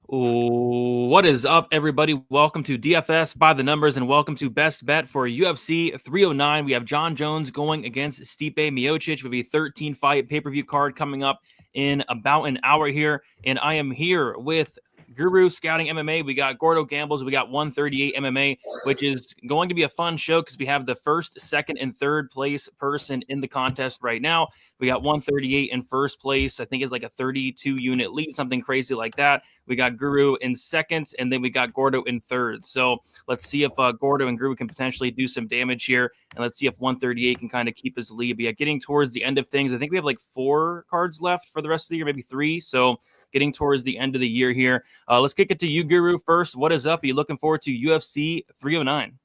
What is up, everybody? Welcome to DFS by the numbers, and welcome to Best Bet for UFC 309. We have John Jones going against Stipe Miocic with a 13-fight pay-per-view card coming up in about an hour here. And I am here with Guru Scouting MMA. We got Gordo Gambles. We got 138 MMA, which is going to be a fun show because we have the first, second, and third place person in the contest right now. We got 138 in first place. I think it's like a 32-unit lead, something crazy like that. We got Guru in second, and then we got Gordo in third. So let's see if Gordo and Guru can potentially do some damage here, and let's see if 138 can kind of keep his lead. But yeah, getting towards the end of things, I think we have like 4 cards left for the rest of the year, maybe 3. So getting towards the end of the year here. Let's kick it to you, Guru, first. What is up? Are you looking forward to UFC 309?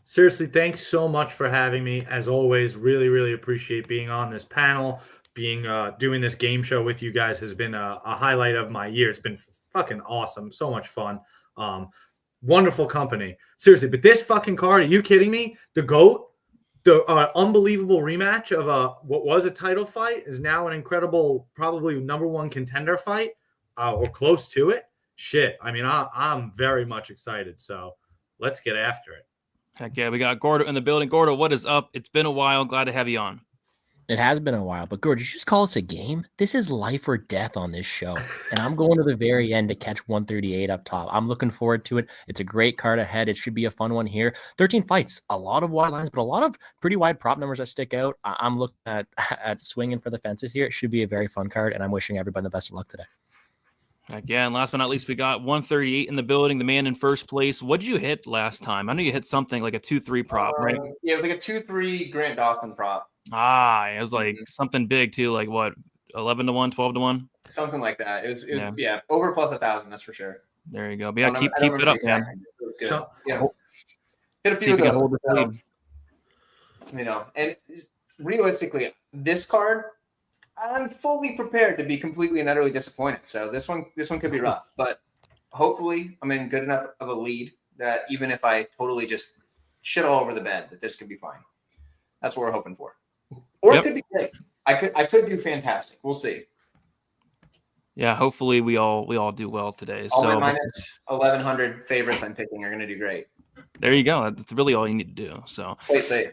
Seriously, thanks so much for having me. As always, really appreciate being on this panel. Doing this game show with you guys has been a highlight of my year. It's been fucking awesome. So much fun. Wonderful company. Seriously, but this fucking card, are you kidding me? The GOAT, the unbelievable rematch of what was a title fight is now an incredible, probably number 1 contender fight or close to it. Shit. I mean, I'm very much excited. So let's get after it. Heck yeah, we got Gordo in the building. Gordo, what is up? It's been a while. Glad to have you on. It has been a while, but Gordo, you just call us a game? This is life or death on this show. And I'm going to the very end to catch 138 up top. I'm looking forward to it. It's a great card ahead. It should be a fun one here. 13 fights, a lot of wide lines, but a lot of pretty wide prop numbers that stick out. I'm looking at swinging for the fences here. It should be a very fun card, and I'm wishing everybody the best of luck today. Again, last but not least, we got 138 in the building, the man in first place. What did you hit last time? I know you hit something like a 2-3 prop, right? Yeah, it was like a 2-3 Grant Dawson prop. It was like something big too, like what, 11-1, 12-1? Something like that. It was over plus 1,000, that's for sure. There you go. But yeah, keep it up, man. Yeah. Hit a few of those. And realistically, this card, I'm fully prepared to be completely and utterly disappointed. So this one could be rough, but hopefully I'm in good enough of a lead that even if I totally just shit all over the bed, that this could be fine. That's what we're hoping for. Or It could be great. I could do fantastic. We'll see. Yeah, hopefully we all do well today. All my minus 1,100 favorites I'm picking are going to do great. There you go. That's really all you need to do. So play safe.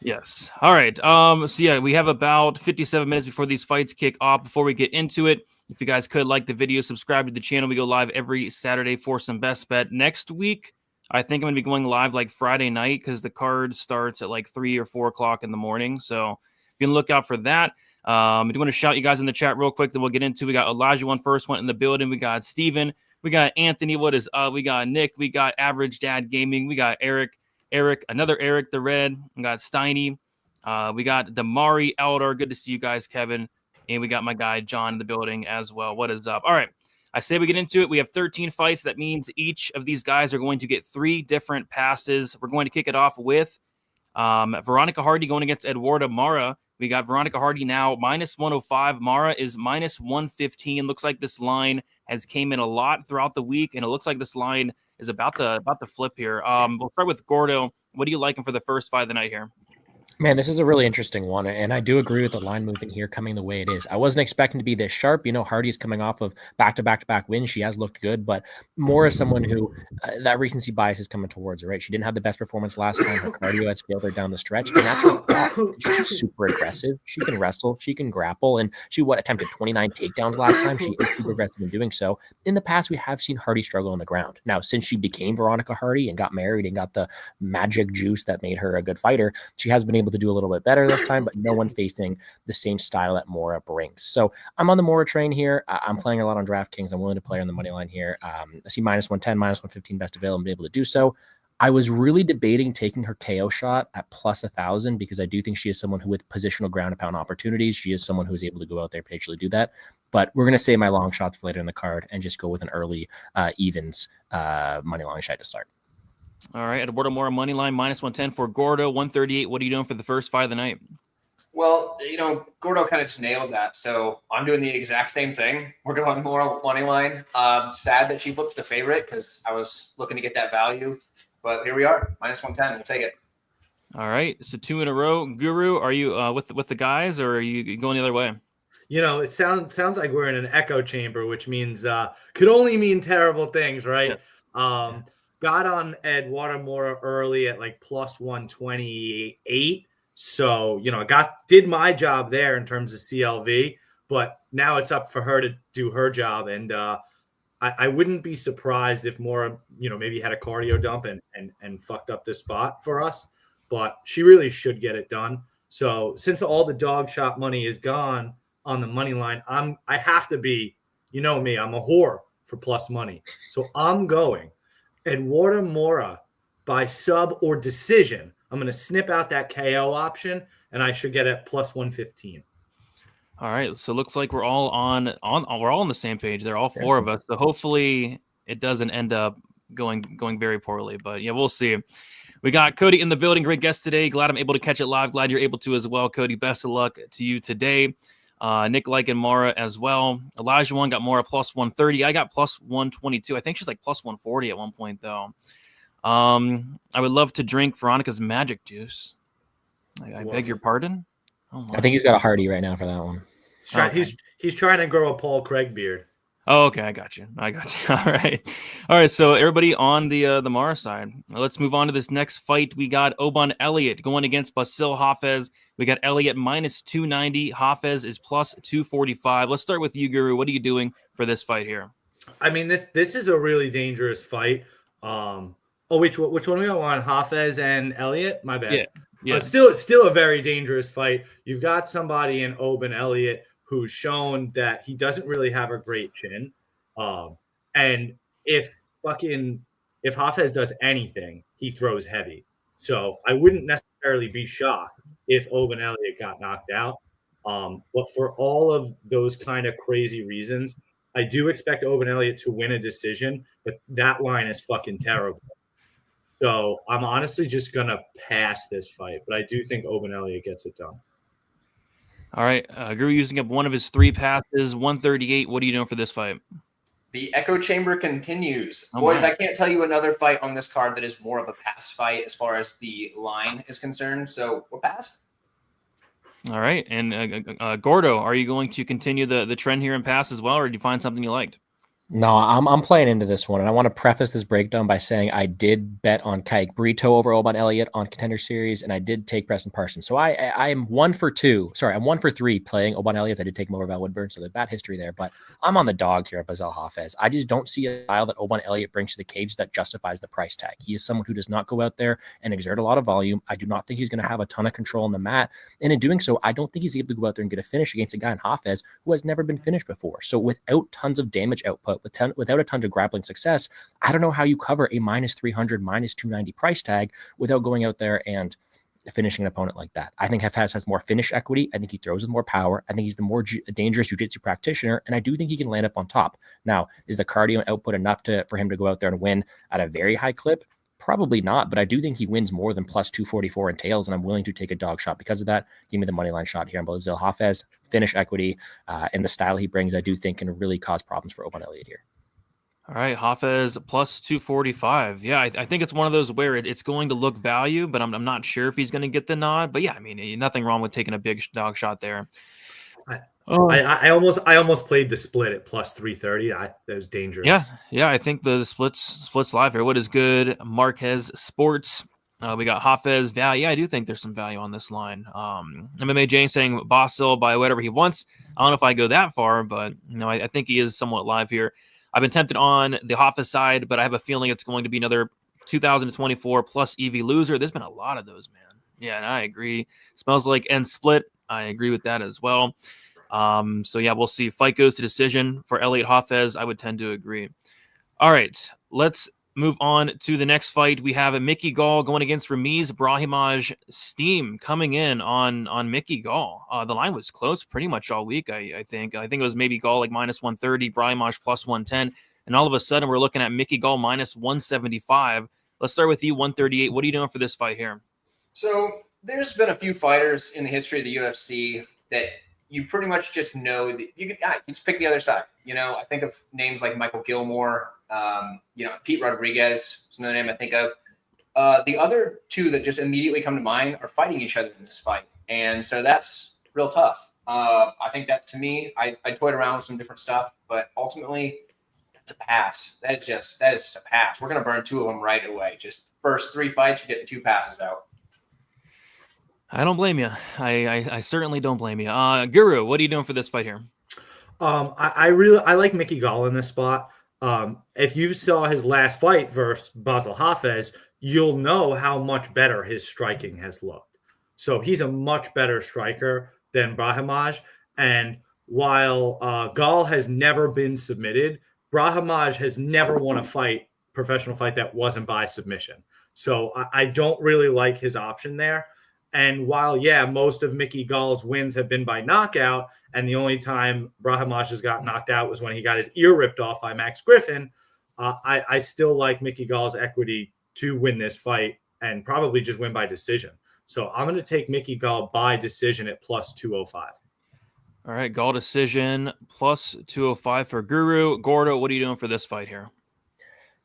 Yes. All right. So yeah, we have about 57 minutes before these fights kick off. Before we get into it, if you guys could like the video, subscribe to the channel. We go live every Saturday for some best bet. Next week, I think I'm going to be going live like Friday night because the card starts at like 3 or 4 o'clock in the morning. So be on the lookout for that. I do want to shout you guys in the chat real quick. Then we'll get into. We got Elijah one in the building. We got Steven. We got Anthony. What is up? We got Nick. We got Average Dad Gaming. We got Eric, another Eric the Red. We got Steiny. We got Damari Eldar. Good to see you guys, Kevin. And we got my guy John in the building as well. What is up? All right. I say we get into it. We have 13 fights. That means each of these guys are going to get 3 different passes. We're going to kick it off with Veronica Hardy going against Eduarda Moura. We got Veronica Hardy now minus 105. Moura is minus 115. Looks like this line has came in a lot throughout the week, and it looks like this line is about to flip here. We'll start with Gordo. What are you liking for the first fight of the night here? Man, this is a really interesting one, and I do agree with the line movement here coming the way it is. I wasn't expecting to be this sharp. Hardy's coming off of back-to-back wins. She has looked good, but more as someone who that recency bias is coming towards her, right? She didn't have the best performance last time. Her cardio has failed her down the stretch, and that's what she's super aggressive. She can wrestle, she can grapple, and she attempted 29 takedowns last time. She is super aggressive in doing so. In the past, we have seen Hardy struggle on the ground. Now, since she became Veronica Hardy and got married and got the magic juice that made her a good fighter, she has been able to do a little bit better this time, but no one facing the same style that Moura brings. So I'm on the Moura train here. I'm playing a lot on DraftKings. I'm willing to play on the money line here. I see minus 110, minus 115 best available. I'm able to do so. I was really debating taking her KO shot at plus 1,000 because I do think she is someone who, with positional ground and pound opportunities, she is someone who is able to go out there and potentially do that. But we're going to save my long shots for later in the card and just go with an early evens money line shot to start. All right, Eduardo Moura money line minus 110 for Gordo, 138. What are you doing for the first fight of the night? Well, Gordo kind of just nailed that. So I'm doing the exact same thing. We're going Moura money line. Sad that she flipped the favorite because I was looking to get that value. But here we are, minus 110. We'll take it. All right, so 2 in a row. Guru, are you with the guys, or are you going the other way? it sounds like we're in an echo chamber, which means could only mean terrible things, right? Yeah. Got on Eduardo Moura early at like plus 128. So, did my job there in terms of CLV, but now it's up for her to do her job. And I wouldn't be surprised if Moura, maybe had a cardio dump and fucked up this spot for us, but she really should get it done. So since all the dog shop money is gone on the money line, I have to be, me, I'm a whore for plus money. So I'm going Eduardo Moura by sub or decision. I'm going to snip out that KO option, and I should get it plus 115. All right, so it looks like we're all we're all on the same page. There are all four of us. So hopefully it doesn't end up going very poorly. But yeah, we'll see. We got Cody in the building. Great guest today. Glad I'm able to catch it live. Glad you're able to as well, Cody. Best of luck to you today. Nick liking Moura as well. Elijah one got Moura plus 130. I got plus 122. I think she's like plus 140 at one point though. I would love to drink Veronica's magic juice. I beg your pardon. Oh, I think he's got a Hardy right now for that one. He's trying to grow a Paul Craig beard. Oh, okay, I got you. All right. So everybody on the Moura side. Let's move on to this next fight. We got Oban Elliott going against Basil Hafez. We got Elliott minus 290. Hafez is plus 245. Let's start with you, Guru. What are you doing for this fight here? I mean, this is a really dangerous fight. Which one we got on? Hafez and Elliott? My bad. Yeah. It's still a very dangerous fight. You've got somebody in Oban Elliott who's shown that he doesn't really have a great chin. And if Hafez does anything, he throws heavy. So I wouldn't necessarily be shocked if Oban Elliott got knocked out. But for all of those kind of crazy reasons, I do expect Oban Elliott to win a decision, but that line is fucking terrible. So I'm honestly just going to pass this fight, but I do think Oban Elliott gets it done. All right. Guru using up one of his 3 passes, 138. What are you doing for this fight? The echo chamber continues. Boys, I can't tell you another fight on this card that is more of a pass fight as far as the line is concerned. So we're passed. All right. And Gordo, are you going to continue the trend here and pass as well, or did you find something you liked? No, I'm playing into this one, and I want to preface this breakdown by saying I did bet on Kaik Brito over Oban Elliott on Contender Series, and I did take Preston Parsons. So I am 1 for 2. Sorry, I'm 1 for 3 playing Oban Elliott. I did take him over Val Woodburn, so there's bad history there. But I'm on the dog here at Basil Hafez. I just don't see a style that Oban Elliott brings to the cage that justifies the price tag. He is someone who does not go out there and exert a lot of volume. I do not think he's going to have a ton of control on the mat, and in doing so, I don't think he's able to go out there and get a finish against a guy in Hafez who has never been finished before. So without tons of damage output, without a ton of grappling success, I don't know how you cover a minus 300, minus 290 price tag without going out there and finishing an opponent like that. I think Hafez has more finish equity. I think he throws with more power. I think he's the more dangerous jiu-jitsu practitioner, and I do think he can land up on top. Now, is the cardio output enough for him to go out there and win at a very high clip? Probably not, but I do think he wins more than plus 244 in tails, and I'm willing to take a dog shot because of that. Give me the money line shot here on Basil Hafez. Finish equity and the style he brings, I do think can really cause problems for Oban Elliott here. All right, Hafez plus 245. Yeah, I think it's one of those where it's going to look value, but I'm not sure if he's going to get the nod. But yeah, I mean, nothing wrong with taking a big dog shot there. I almost played the split at plus 330. That was dangerous. Yeah. I think the splits live here. What is good? Marquez Sports. We got Hafez value. Yeah, I do think there's some value on this line. MMA Jane saying Basil by whatever he wants. I don't know if I go that far, but I think he is somewhat live here. I've been tempted on the Hafez side, but I have a feeling it's going to be another 2024 plus EV loser. There's been a lot of those, man. Yeah, and I agree. Smells like end split. I agree with that as well. So yeah, we'll see. Fight goes to decision for Elliott Hafez. I would tend to agree. All right, let's move on to the next fight. We have a McGhee Gall going against Ramiz Brahimaj. Steam coming in on McGhee Gall. The line was close pretty much all week, I think. I think it was maybe Gall like minus 130, Brahimaj plus 110. And all of a sudden, we're looking at McGhee Gall minus 175. Let's start with you, 138. What are you doing for this fight here? So there's been a few fighters in the history of the UFC that you pretty much just know that you can just pick the other side. I think of names like Michael Gilmore, Pete Rodriguez is another name I think of. The other two that just immediately come to mind are fighting each other in this fight. And so that's real tough. I think that, to me, I toyed around with some different stuff, but ultimately, it's a pass. That is just a pass. We're going to burn 2 of them right away. Just first 3 fights, you're getting 2 passes out. I don't blame you. I certainly don't blame you. Guru, what are you doing for this fight here? I like Mickey Gall in this spot. If you saw his last fight versus Basel Hafez, you'll know how much better his striking has looked. So he's a much better striker than Brahimaj. And while Gall has never been submitted, Brahimaj has never won a professional fight that wasn't by submission. So I don't really like his option there. And while, most of Mickey Gall's wins have been by knockout, and the only time Brahimaj has got knocked out was when he got his ear ripped off by Max Griffin, I still like Mickey Gall's equity to win this fight and probably just win by decision. So I'm going to take Mickey Gall by decision at plus 205. All right, Gall decision plus 205 for Guru. Gordo, what are you doing for this fight here?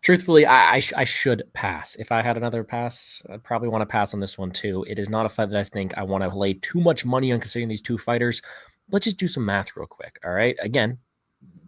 Truthfully, I should pass. If I had another pass, I'd probably want to pass on this one too. It is not a fight that I think I want to lay too much money on considering these 2 fighters. Let's just do some math real quick. All right. Again,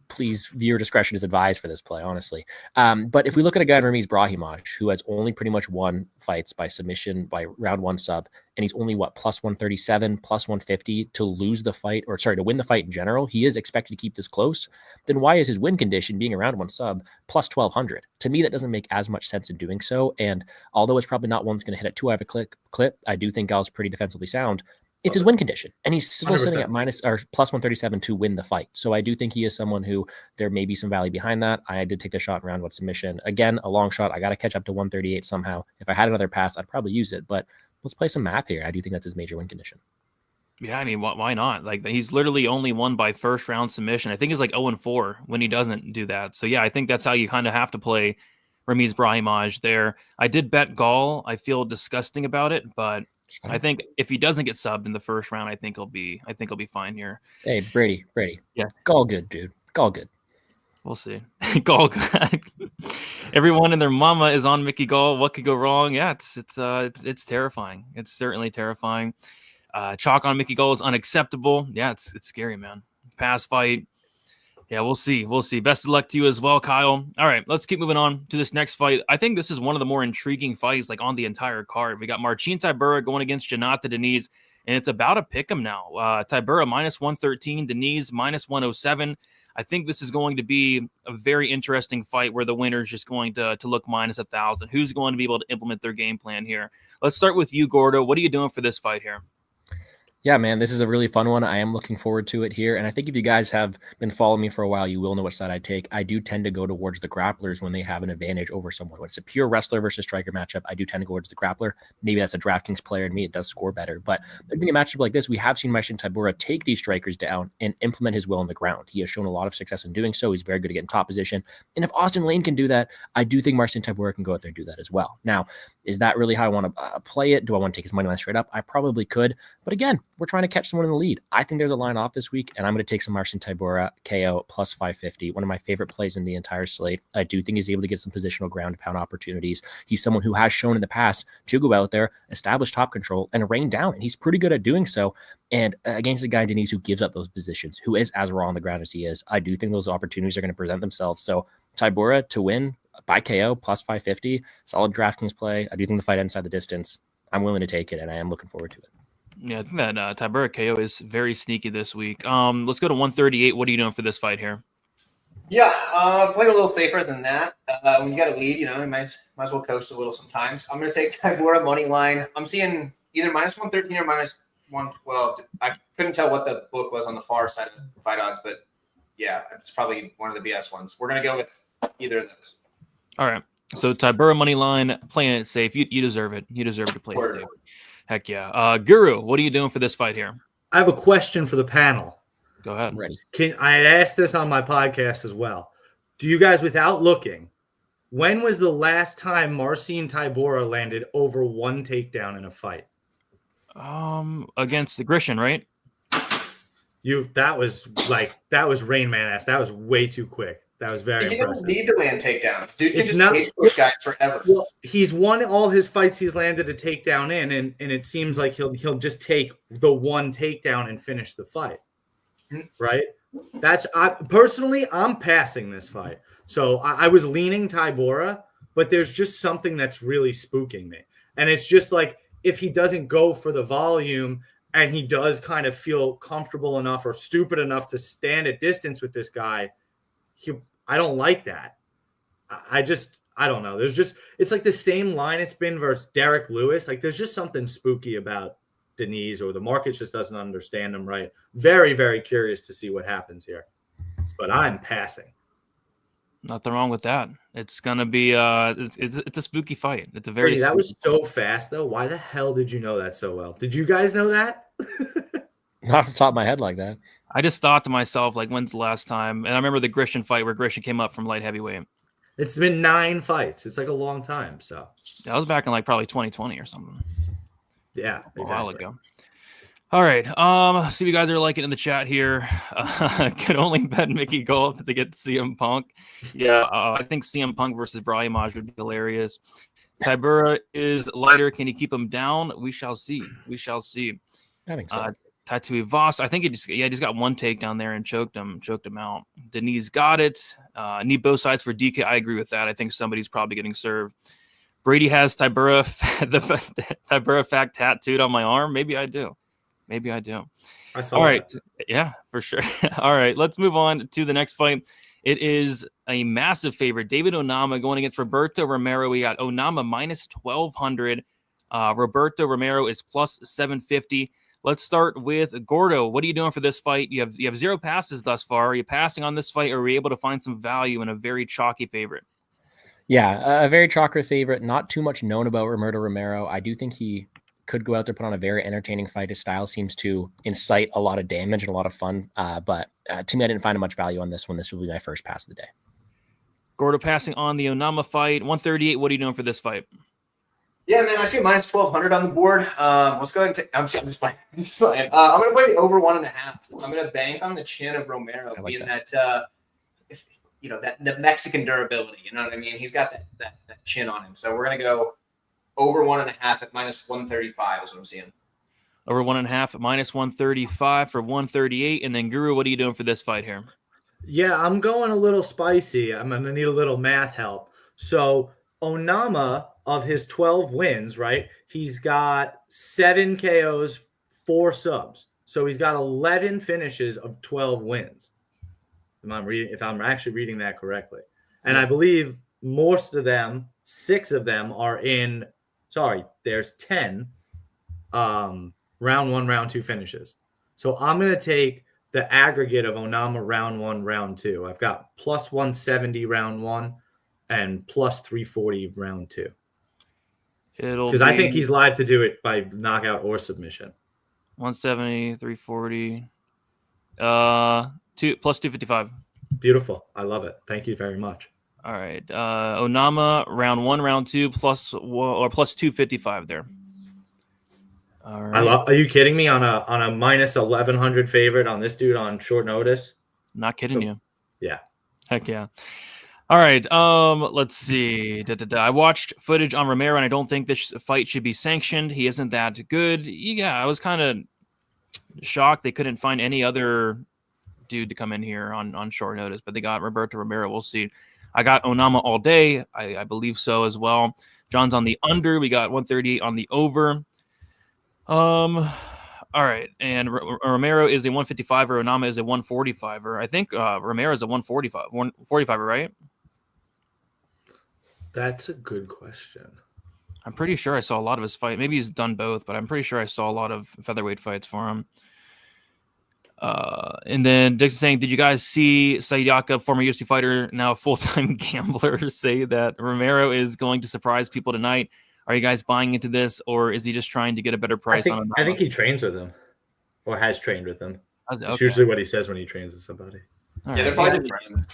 please, viewer discretion is advised for this play, honestly. But if we look at a guy, Ramiz Brahimaj, who has only pretty much won fights by submission, by round 1 sub, and he's only plus 137, plus 150 to lose the fight, or sorry, to win the fight in general, he is expected to keep this close. Then why is his win condition being a round 1 sub plus 1200? To me, that doesn't make as much sense in doing so. And although it's probably not one that's going to hit at 2 out of a clip, I do think Gall's pretty defensively sound. It's his win condition, and he's still 100%. Sitting at plus 137 to win the fight. So I do think he is someone who there may be some value behind that. I did take the shot in round 1 submission. Again, a long shot. I got to catch up to 138 somehow. If I had another pass, I'd probably use it, but let's play some math here. I do think that's his major win condition. Yeah, I mean, why not? Like, he's literally only won by first round submission. I think he's like 0-4 when he doesn't do that. So yeah, I think that's how you kind of have to play Ramiz Brahimaj there. I did bet Gall. I feel disgusting about it, but I think if he doesn't get subbed in the first round, I think he'll be fine here. Hey, Brady. Yeah. Gall good, dude. Gall good. We'll see. Gall good. Everyone and their mama is on Mickey Gall. What could go wrong? Yeah, it's terrifying. It's certainly terrifying. Chalk on Mickey Gall is unacceptable. Yeah, it's scary, man. Pass fight. Yeah, we'll see. Best of luck to you as well, Kyle. All right, let's keep moving on to this next fight. I think this is one of the more intriguing fights, like, on the entire card. We got Marcin Tybura going against Tybura-Denise, and it's about to pick him now. Tybura minus 113, Denise minus 107. I think this is going to be a very interesting fight where the winner is just going to look minus 1,000. Who's going to be able to implement their game plan here? Let's start with you, Gordo. What are you doing for this fight here? Yeah, man, this is a really fun one. I am looking forward to it here. And I think if you guys have been following me for a while, you will know what side I take. I do tend to go towards the grapplers when they have an advantage over someone. When it's a pure wrestler versus striker matchup, I do tend to go towards the grappler. Maybe that's a DraftKings player, and me, it does score better. But I think a matchup like this, we have seen Marcin Tybura take these strikers down and implement his will on the ground. He has shown a lot of success in doing so. He's very good at getting top position. And if Austin Lane can do that, I do think Marcin Tybura can go out there and do that as well. Now, is that really how I want to play it? Do I want to take his money line straight up? I probably could. But again, we're trying to catch someone in the lead. I think there's a line off this week, and I'm going to take some Marcin Tybura KO plus 550. One of my favorite plays in the entire slate. I do think he's able to get some positional ground pound opportunities. He's someone who has shown in the past to go out there, establish top control, and rain down. And he's pretty good at doing so. And against a guy, Denise, who gives up those positions, who is as raw on the ground as he is, I do think those opportunities are going to present themselves. So Tybura to win by KO plus 550, solid DraftKings play. I do think the fight inside the distance. I'm willing to take it, and I am looking forward to it. Yeah, I think that Tybura KO is very sneaky this week. Let's go to 138. What are you doing for this fight here? Yeah, playing a little safer than that. When you got a lead, you might as well coast a little sometimes. I'm going to take Tybura money line. I'm seeing either minus 113 or minus 112. I couldn't tell what the book was on the far side of the fight odds, but yeah, it's probably one of the BS ones. We're going to go with either of those. All right. So Tybura money line, playing it safe. You deserve it. You deserve to play it safe. Heck yeah. Guru, what are you doing for this fight here? I have a question for the panel. Go ahead. I'm ready. I had asked this on my podcast as well. Do you guys, without looking, when was the last time Marcin Tybura landed over one takedown in a fight? Against the Grisham, right? That was Rain Man ass. That was way too quick. That was very He impressive. doesn't need to land takedowns. Dude can It's just not- cage push guys forever. Well, he's won all his fights he's landed a takedown in, and it seems like he'll just take the one takedown and finish the fight. Right? Personally, I'm passing this fight. So I was leaning Tybura, but there's just something that's really spooking me. And it's just like if he doesn't go for the volume and he does kind of feel comfortable enough or stupid enough to stand at distance with this guy, I don't like that. I don't know. It's like the same line it's been versus Derek Lewis. Like there's just something spooky about Denise, or the market just doesn't understand him right. Very, very curious to see what happens here. But I'm passing. Nothing wrong with that. It's gonna be it's a spooky fight. It's a very That was so fast though. Why the hell did you know that so well? Did you guys know that? Not off the top of my head like that. I just thought to myself, like, when's the last time? And I remember the Grisham fight where Grisham came up from light heavyweight. It's been 9 fights. It's like a long time. So that was back in like probably 2020 or something. Yeah, exactly. A while ago. All right. See if you guys are liking in the chat here. Could only bet Mickey Gall to get CM Punk. Yeah, I think CM Punk versus Brahimaj would be hilarious. Tybura is lighter. Can he keep him down? We shall see. We shall see. I think so. Tattoo Voss, I think he just got one takedown there and choked him out. Denise got it. Need both sides for DK. I agree with that. I think somebody's probably getting served. Brady has Tybura, the Tybura fact tattooed on my arm. Maybe I do. I saw All right. that. Yeah, for sure. All right. Let's move on to the next fight. It is a massive favorite. David Onama going against Roberto Romero. We got Onama minus 1,200. Roberto Romero is plus 750. Let's start with Gordo. What are you doing for this fight? You have 0 passes thus far. Are you passing on this fight, or are we able to find some value in a very chalky favorite? Yeah, a very chalker favorite. Not too much known about Roberto Romero. I do think he could go out there, put on a very entertaining fight. His style seems to incite a lot of damage and a lot of fun. But to me, I didn't find much value on this one. This will be my first pass of the day. Gordo passing on the Onama fight. 138. What are you doing for this fight? Yeah, man, I see minus 1,200 on the board. Let's go ahead and I'm just playing. I'm going to play the over 1.5. I'm going to bank on the chin of Romero, like being that the Mexican durability. You know what I mean? He's got that chin on him. So we're going to go over 1.5 at minus 135 is what I'm seeing. Over 1.5 at minus 135 for 138. And then Guru, what are you doing for this fight here? Yeah, I'm going a little spicy. I'm going to need a little math help. So Onama, of his 12 wins, right? He's got 7 KOs, 4 subs. So he's got 11 finishes of 12 wins. If I'm actually reading that correctly. And I believe most of them, 6 of them are in, there's 10 round 1, round 2 finishes. So I'm going to take the aggregate of Onama round 1, round 2. I've got plus 170 round 1 and plus 340 round 2. Because I think he's live to do it by knockout or submission. 170, 340, plus 255. Beautiful. I love it. Thank you very much. All right. Onama, round 1, round 2, plus 255 there. All right. Are you kidding me on a minus 1,100 favorite on this dude on short notice? Not kidding you. Yeah. Heck yeah. All right. Let's see. I watched footage on Romero, and I don't think this fight should be sanctioned. He isn't that good. Yeah, I was kind of shocked they couldn't find any other dude to come in here on short notice, but they got Roberto Romero. We'll see. I got Onama all day. I believe so as well. John's on the under. We got 138 on the over. All right, and Romero is a 155er. Onama is a 145er. I think Romero is a 145er, right? That's a good question. I'm pretty sure I saw a lot of his fight. Maybe he's done both, but I'm pretty sure I saw a lot of featherweight fights for him. And then Dick's saying, did you guys see Said Yakub, former UFC fighter, now a full-time gambler, say that Romero is going to surprise people tonight? Are you guys buying into this, or is he just trying to get a better price on him? I think he trains with him, or has trained with him. Okay. It's usually what he says when he trains with somebody. All Yeah, right. they're probably friends.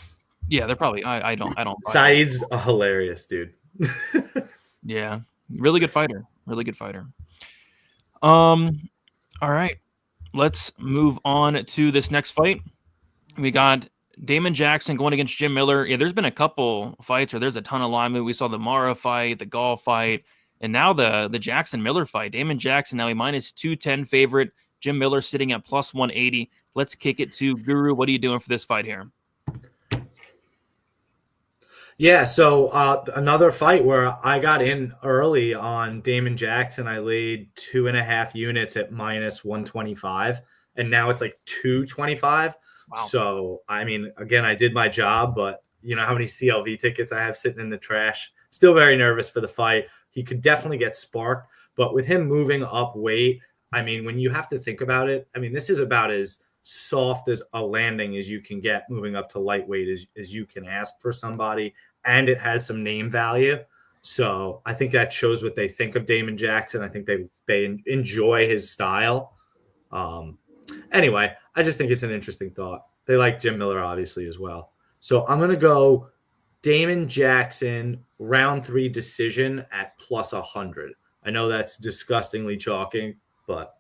Yeah, they're probably. I don't. Saeed's a hilarious dude. Yeah, really good fighter. Really good fighter. All right, let's move on to this next fight. We got Damon Jackson going against Jim Miller. Yeah, there's been a couple fights where there's a ton of line move. We saw the Moura fight, the Gall fight, and now the Jackson Miller fight. Damon Jackson now a minus 210 favorite. Jim Miller sitting at plus 180. Let's kick it to Guru. What are you doing for this fight here? Yeah, so another fight where I got in early on Damon Jackson. I laid 2.5 units at minus 125, and now it's like 225. Wow. So, I mean, again, I did my job, but you know how many CLV tickets I have sitting in the trash. Still very nervous for the fight. He could definitely get sparked, but with him moving up weight, I mean, when you have to think about it, I mean, this is about as soft as a landing as you can get moving up to lightweight as you can ask for somebody. And it has some name value. So I think that shows what they think of Damon Jackson. I think they enjoy his style. Anyway, I just think it's an interesting thought. They like Jim Miller, obviously, as well. So I'm going to go Damon Jackson, round 3 decision at plus 100. I know that's disgustingly chalking, but,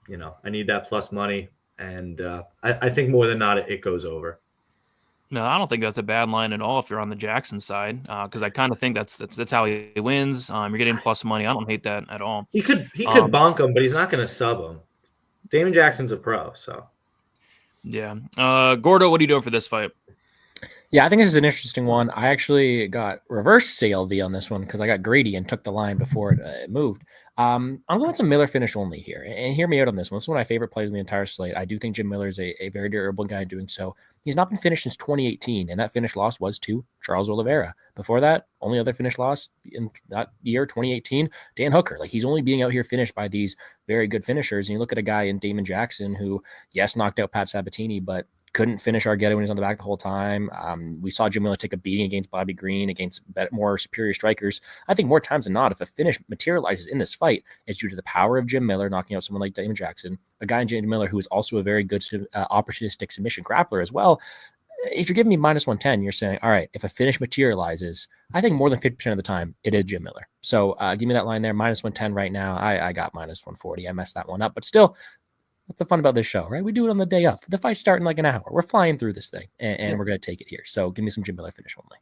you know, I need that plus money. And I think more than not, it goes over. No, I don't think that's a bad line at all if you're on the Jackson side, because I kind of think that's how he wins. You're getting plus money. I don't hate that at all. He could bonk him, but he's not going to sub him. Damon Jackson's a pro, so. Yeah. Gordo, what are you doing for this fight? Yeah, I think this is an interesting one. I actually got reverse CLV on this one because I got greedy and took the line before it moved. I'm going some Miller finish only here. And hear me out on this one. This is one of my favorite plays in the entire slate. I do think Jim Miller is a very durable guy doing so. He's not been finished since 2018, and that finish loss was to Charles Oliveira. Before that, only other finish loss in that year, 2018, Dan Hooker. Like, he's only being out here finished by these very good finishers. And you look at a guy in Damon Jackson who, yes, knocked out Pat Sabatini, but couldn't finish Argueta when he was on the back the whole time. We saw Jim Miller take a beating against Bobby Green, against more superior strikers. I think more times than not, if a finish materializes in this fight, it's due to the power of Jim Miller knocking out someone like Damon Jackson, a guy in Jim Miller who is also a very good opportunistic submission grappler as well. If you're giving me minus 110, you're saying, all right, if a finish materializes, I think more than 50% of the time, it is Jim Miller. So give me that line there, minus 110 right now. I got minus 140. I messed that one up, but still, what's the fun about this show, right? We do it on the day of. The fight's starting like an hour. We're flying through this thing, and we're going to take it here. So give me some Jim Miller finish only.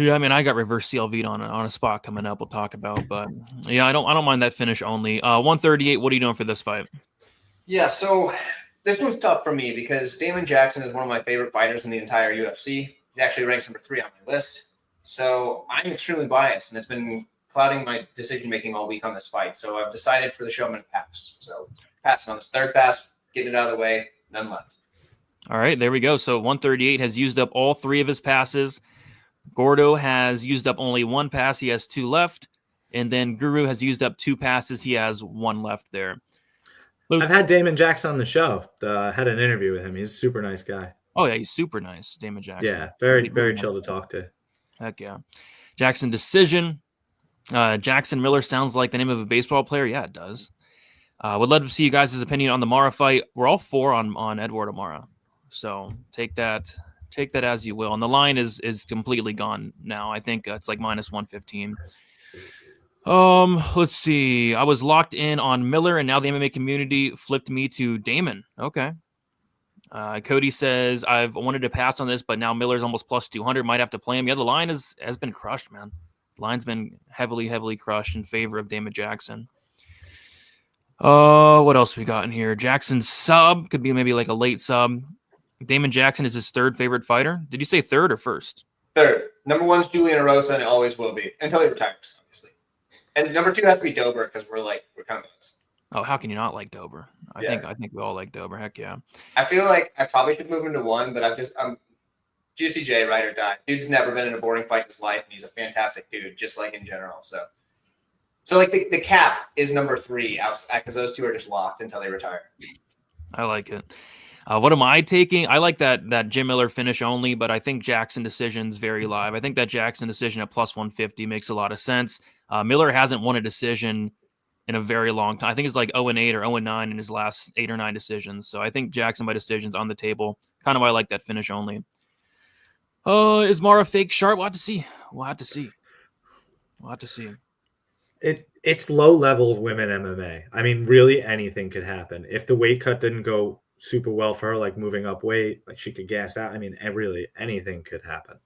Yeah, I mean, I got reverse CLV'd on a spot coming up. We'll talk about, but yeah, I don't mind that finish only. 138. What are you doing for this fight? Yeah, so this was tough for me because Damon Jackson is one of my favorite fighters in the entire UFC. He actually ranks number 3 on my list. So I'm extremely biased, and it's been clouding my decision making all week on this fight. So I've decided for the show I'm going to pass. So passing on this third pass, getting it out of the way, none left. All right, there we go. So 138 has used up all 3 of his passes. Gordo has used up only 1 pass. He has 2 left. And then Guru has used up 2 passes. He has 1 left there. I've had Damon Jackson on the show. Had an interview with him. He's a super nice guy. Oh, yeah, he's super nice, Damon Jackson. Yeah, very, very chill to talk to. Heck yeah. Jackson decision. Jackson Miller sounds like the name of a baseball player. Yeah, it does. Would love to see you guys' opinion on the Moura fight. We're all 4 on Edward Moura. So take that as you will. And the line is completely gone now. I think it's like minus 115. Let's see. I was locked in on Miller, and now the MMA community flipped me to Damon. Okay. Cody says, I've wanted to pass on this, but now Miller's almost plus 200. Might have to play him. Yeah, the line has been crushed, man. The line's been heavily crushed in favor of Damon Jackson. What else we got in here? Jackson's sub could be maybe like a late sub. Damon Jackson is his 3rd favorite fighter. Did you say 3rd or 1st? 3rd. Number 1's Julian Erosa, and it always will be until he retires, obviously. And number 2 has to be Dober because we're kind of nuts. Oh, how can you not like Dober? I think we all like Dober. Heck yeah. I feel like I probably should move him to 1, but I'm Juicy J, ride or die. Dude's never been in a boring fight in his life, and he's a fantastic dude, just like in general. So like the cap is number 3 because those 2 are just locked until they retire. I like it. What am I taking? I like that Jim Miller finish only, but I think Jackson decision's very live. I think that Jackson decision at plus 150 makes a lot of sense. Miller hasn't won a decision in a very long time. I think it's like 0-8 or 0-9 in his last 8 or 9 decisions. So I think Jackson by decision's on the table. Kind of why I like that finish only. Is Moura fake sharp? We'll have to see. It's low level women MMA. I mean, really anything could happen. If the weight cut didn't go super well for her, like moving up weight, like she could gas out. I mean, really anything could happen.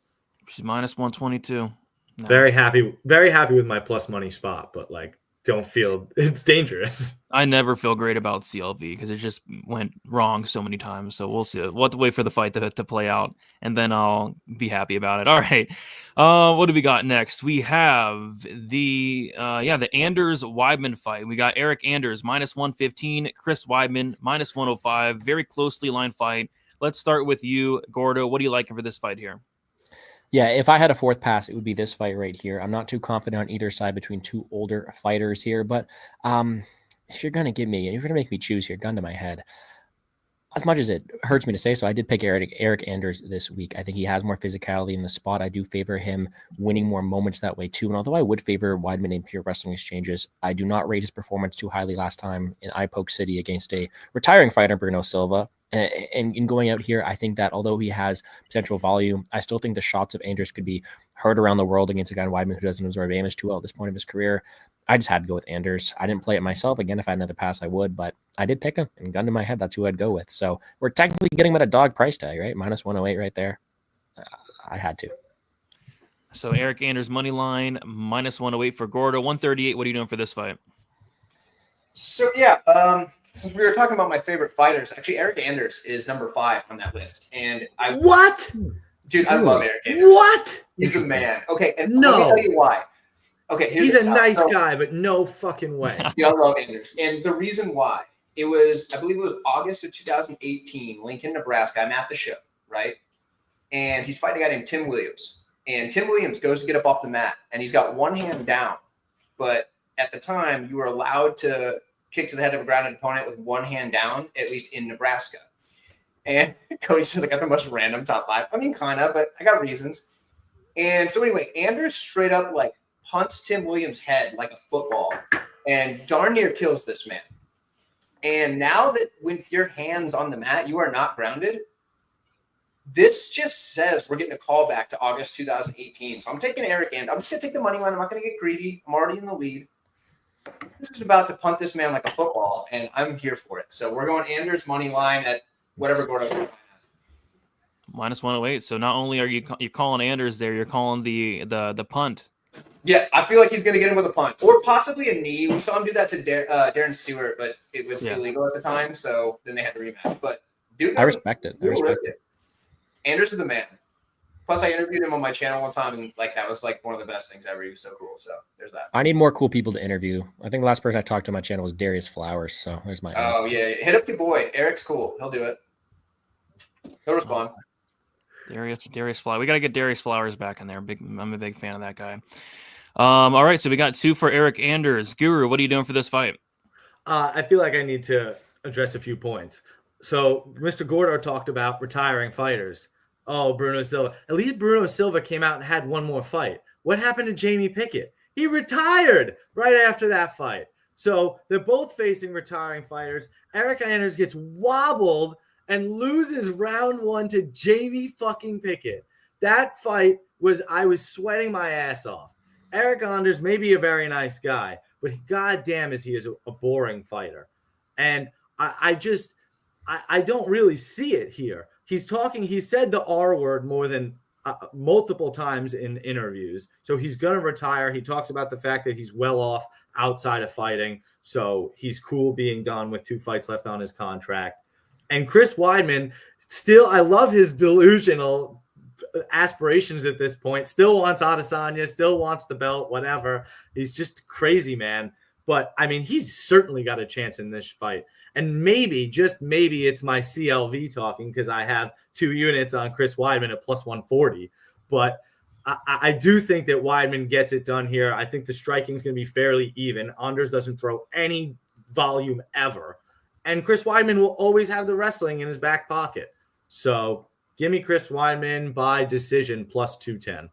She's minus 122. No. Very happy with my plus money spot, but like don't feel it's dangerous. I never feel great about CLV because it just went wrong so many times. So we'll see. We'll have to wait for the fight to play out, and then I'll be happy about it. All right. What do we got next? We have the Anders Weidman fight. We got Eric Anders minus 115, Chris Weidman minus 105. Very closely lined fight. Let's start with you, Gordo. What do you like for this fight here? Yeah, if I had a fourth pass, it would be this fight right here. I'm not too confident on either side between two older fighters here, but if you're going to make me choose here, gun to my head, as much as it hurts me to say so, I did pick Eric Anders this week. I think he has more physicality in the spot. I do favor him winning more moments that way too. And although I would favor Weidman in pure wrestling exchanges, I do not rate his performance too highly last time in Ipoke City against a retiring fighter, Bruno Silva. And in going out here, I think that although he has potential volume, I still think the shots of Anders could be heard around the world against a guy in Weidman who doesn't absorb damage too well at this point of his career. I just had to go with Anders. I didn't play it myself. Again, if I had another pass, I would, but I did pick him, and gun to my head, that's who I'd go with. So we're technically getting him at a dog price tag, right? Minus 108 right there. I had to. So Eric Anders money line, minus 108 for Gordo, 138. What are you doing for this fight? So yeah, since we were talking about my favorite fighters, actually Eric Anders is number 5 on that list, and What? Dude, I love Eric Anders. What? He's the man. Okay, and No. let me tell you why. Okay, He's a nice guy, but no fucking way. Yeah, I love Anders, and the reason why I believe it was August of 2018, Lincoln, Nebraska. I'm at the show, right? And he's fighting a guy named Tim Williams, and Tim Williams goes to get up off the mat, and he's got one hand down, but at the time you were allowed to kick to the head of a grounded opponent with one hand down, at least in Nebraska. And Cody says, I got the most random top 5. I mean, kind of, but I got reasons. And so anyway, Anders straight up like punts Tim Williams' head like a football and darn near kills this man. And now that with your hands on the mat, you are not grounded, this just says we're getting a call back to August 2018. So I'm taking Eric Anders. I'm just going to take the money line. I'm not going to get greedy. I'm already in the lead. This is about to punt this man like a football, and I'm here for it. So we're going Anders money line at whatever Gordo. Minus 108. So not only are you're calling Anders there, you're calling the punt. Yeah, I feel like he's going to get him with a punt or possibly a knee. We saw him do that to Darren Stewart, but it was illegal at the time, so then they had to rematch. But dude, I respect it. Anders is the man. Plus, I interviewed him on my channel one time, and like that was like one of the best things ever. He was so cool. So there's that. I need more cool people to interview. I think the last person I talked to on my channel was Darius Flowers. So there's my. Oh yeah, hit up your boy. Eric's cool. He'll do it. He'll respond. Darius Flowers. We got to get Darius Flowers back in there. I'm a big fan of that guy. All right, so we got 2 for Eric Anders. Guru, what are you doing for this fight? I feel like I need to address a few points. So Mr. Gordo talked about retiring fighters. Oh, Bruno Silva. At least Bruno Silva came out and had one more fight. What happened to Jamie Pickett? He retired right after that fight. So they're both facing retiring fighters. Eric Anders gets wobbled and loses round 1 to Jamie fucking Pickett. That fight I was sweating my ass off. Eric Anders may be a very nice guy, but goddamn is he is a boring fighter. And I don't really see it here. He said the R word more than multiple times in interviews. So he's going to retire. He talks about the fact that he's well off outside of fighting. So he's cool being done with 2 fights left on his contract. And Chris Weidman, still, I love his delusional aspirations at this point. Still wants Adesanya, still wants the belt, whatever. He's just crazy, man. But, I mean, he's certainly got a chance in this fight. And maybe, just maybe, it's my CLV talking because I have 2 units on Chris Weidman at plus 140. But I do think that Weidman gets it done here. I think the striking is going to be fairly even. Anders doesn't throw any volume ever. And Chris Weidman will always have the wrestling in his back pocket. So give me Chris Weidman by decision plus 210.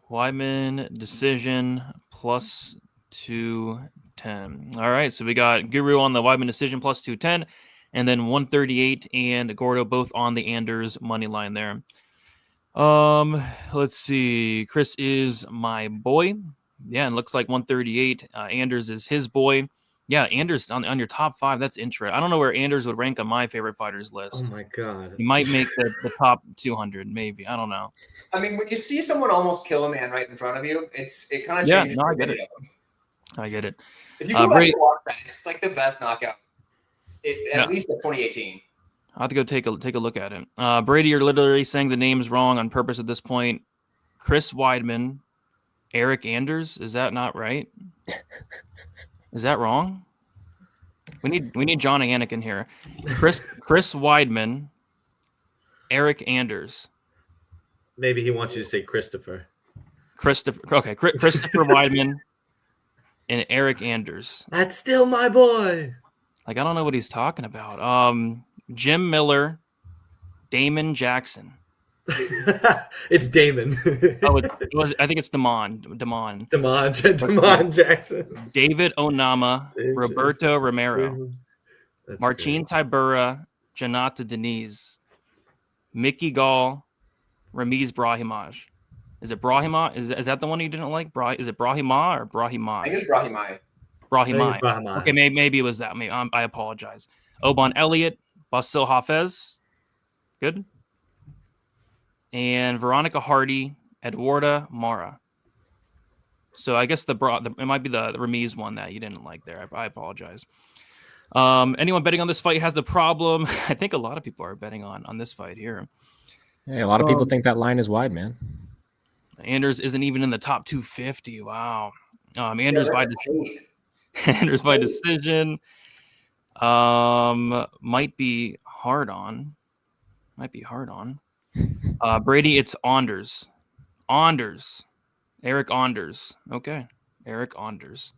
Weidman decision plus 210. All right, so we got Guru on the Weidman decision plus 210, and then 138 and Gordo both on the Anders money line there. Let's see. Chris is my boy. Yeah, and looks like 138. Anders is his boy. Yeah, Anders on your top 5. That's interesting. I don't know where Anders would rank on my favorite fighters list. Oh my god. He might make the top 200, maybe. I don't know. I mean, when you see someone almost kill a man right in front of you, it kind of Yeah, changes. no, I your get it. opinion of him. I get it. If you go back and watch that, it's like the best knockout, at least in 2018. I'll have to go take a look at it. Brady, you're literally saying the names wrong on purpose at this point. Chris Weidman, Eric Anders. Is that not right? Is that wrong? We need John and Anakin here. Chris Weidman, Eric Anders. Maybe he wants you to say Christopher. Okay, Christopher Weidman and Eric Anders. That's still my boy. Like, I don't know what he's talking about. Jim Miller, Damon Jackson. It's Damon. It was. I think it's Damon Jackson. David Onama, Roberto Romero, Marcin Tybura, Tybura-Denise, Mickey Gall, Ramiz Brahimaj. Is it Brahimaj? Is that the one you didn't like? Is it Brahimaj or Brahimaj? I think it's Brahimaj. Brahimaj. Okay, maybe it was that. I apologize. Oban Elliott, Basil Hafez. Good. And Veronica Hardy, Eduarda Moura. So I guess it might be the Ramiz one that you didn't like there. I apologize. Anyone betting on this fight has the problem. I think a lot of people are betting on this fight here. Hey, a lot of people think that line is wide, man. Anders isn't even in the top 250. Wow. Anders by decision. Might be hard on. Brady, it's Anders. Eric Anders. Okay. Eric Anders.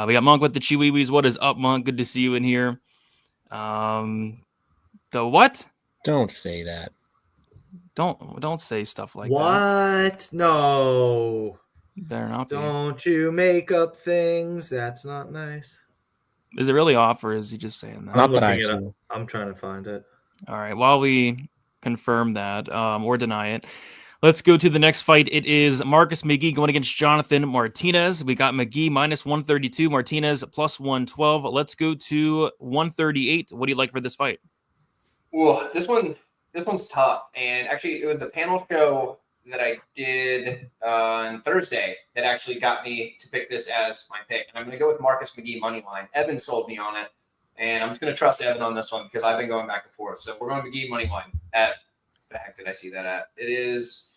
We got Monk with the Chiwiwis. What is up, Monk? Good to see you in here. The what? Don't say that. Don't say stuff like that. What? No. Better not be. Don't you make up things. That's not nice. Is it really off, or is he just saying that? Not that I see. I'm trying to find it. All right. While we confirm that or deny it, let's go to the next fight. It is Marcus McGhee going against Jonathan Martinez. We got McGhee minus 132, Martinez plus 112. Let's go to 138. What do you like for this fight? Well, this one's tough. And actually, it was the panel show that I did on Thursday that actually got me to pick this as my pick. And I'm going to go with Marcus McGhee money line. Evan sold me on it. And I'm just going to trust Evan on this one because I've been going back and forth. So we're going McGhee money line at the heck did I see that at? It is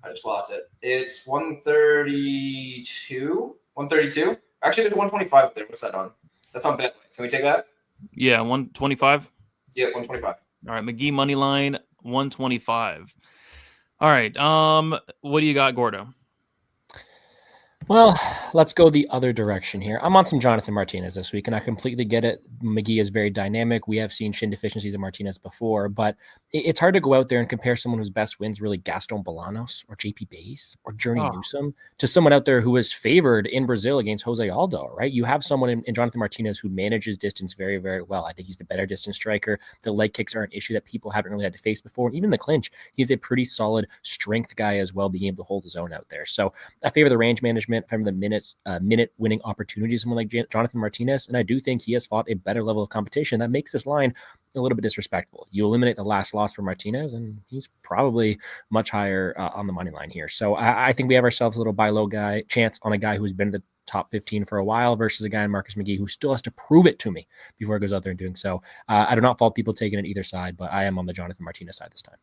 I just lost it. It's 132. 132? Actually, there's 125 up there. What's that on? That's on Betway. Can we take that? Yeah, 125. Yeah, 125. All right, McGhee money line 125. All right. What do you got, Gordo? Well, let's go the other direction here. I'm on some Jonathan Martinez this week, and I completely get it. McGhee is very dynamic. We have seen shin deficiencies in Martinez before, but it's hard to go out there and compare someone whose best wins really Gaston Bolanos or JP Bays or Journey Newsom to someone out there who was favored in Brazil against Jose Aldo, right? You have someone in Jonathan Martinez who manages distance very, very well. I think he's the better distance striker. The leg kicks are an issue that people haven't really had to face before. And even the clinch, he's a pretty solid strength guy as well, being able to hold his own out there. So I favor the range management. From the minute winning opportunities, someone like Jonathan Martinez, and I do think he has fought a better level of competition that makes this line a little bit disrespectful. You eliminate the last loss for Martinez, and he's probably much higher on the money line here. So I think we have ourselves a little buy low guy chance on a guy who's been in the top 15 for a while versus a guy in Marcus McGhee who still has to prove it to me before he goes out there and doing so. I do not fault people taking it either side, but I am on the Jonathan Martinez side this time.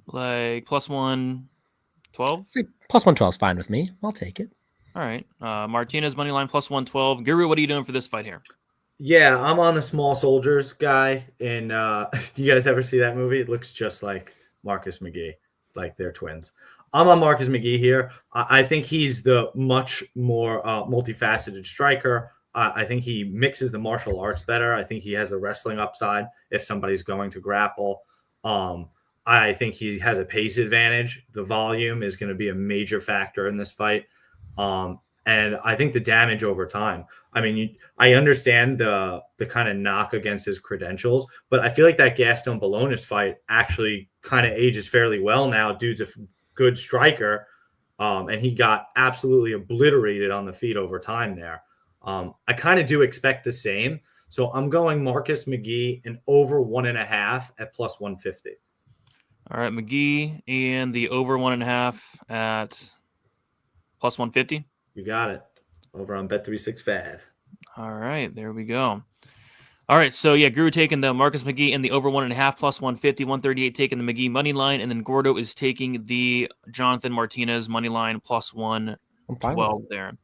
Like plus 112? Plus 112 is fine with me. I'll take it. All right. Martinez money line plus 112. Guru, what are you doing for this fight here? Yeah, I'm on the Small Soldiers guy. And do you guys ever see that movie? It looks just like Marcus McGhee, like they're twins. I'm on Marcus McGhee here. I think he's the much more multifaceted striker. I think he mixes the martial arts better. I think he has the wrestling upside if somebody's going to grapple. I think he has a pace advantage. The volume is going to be a major factor in this fight. And I think the damage over time. I mean, I understand the kind of knock against his credentials, but I feel like that Gaston Bolanos fight actually kind of ages fairly well now. Dude's a good striker, and he got absolutely obliterated on the feet over time there. I kind of do expect the same. So I'm going Marcus McGhee and over 1.5 at plus 150. All right, McGhee and the over 1.5 at plus 150. You got it. Over on Bet365. All right, there we go. All right, so yeah, Guru taking the Marcus McGhee and the over 1.5 plus 150, 138 taking the McGhee money line, and then Gordo is taking the Jonathan Martinez money line plus 112 there.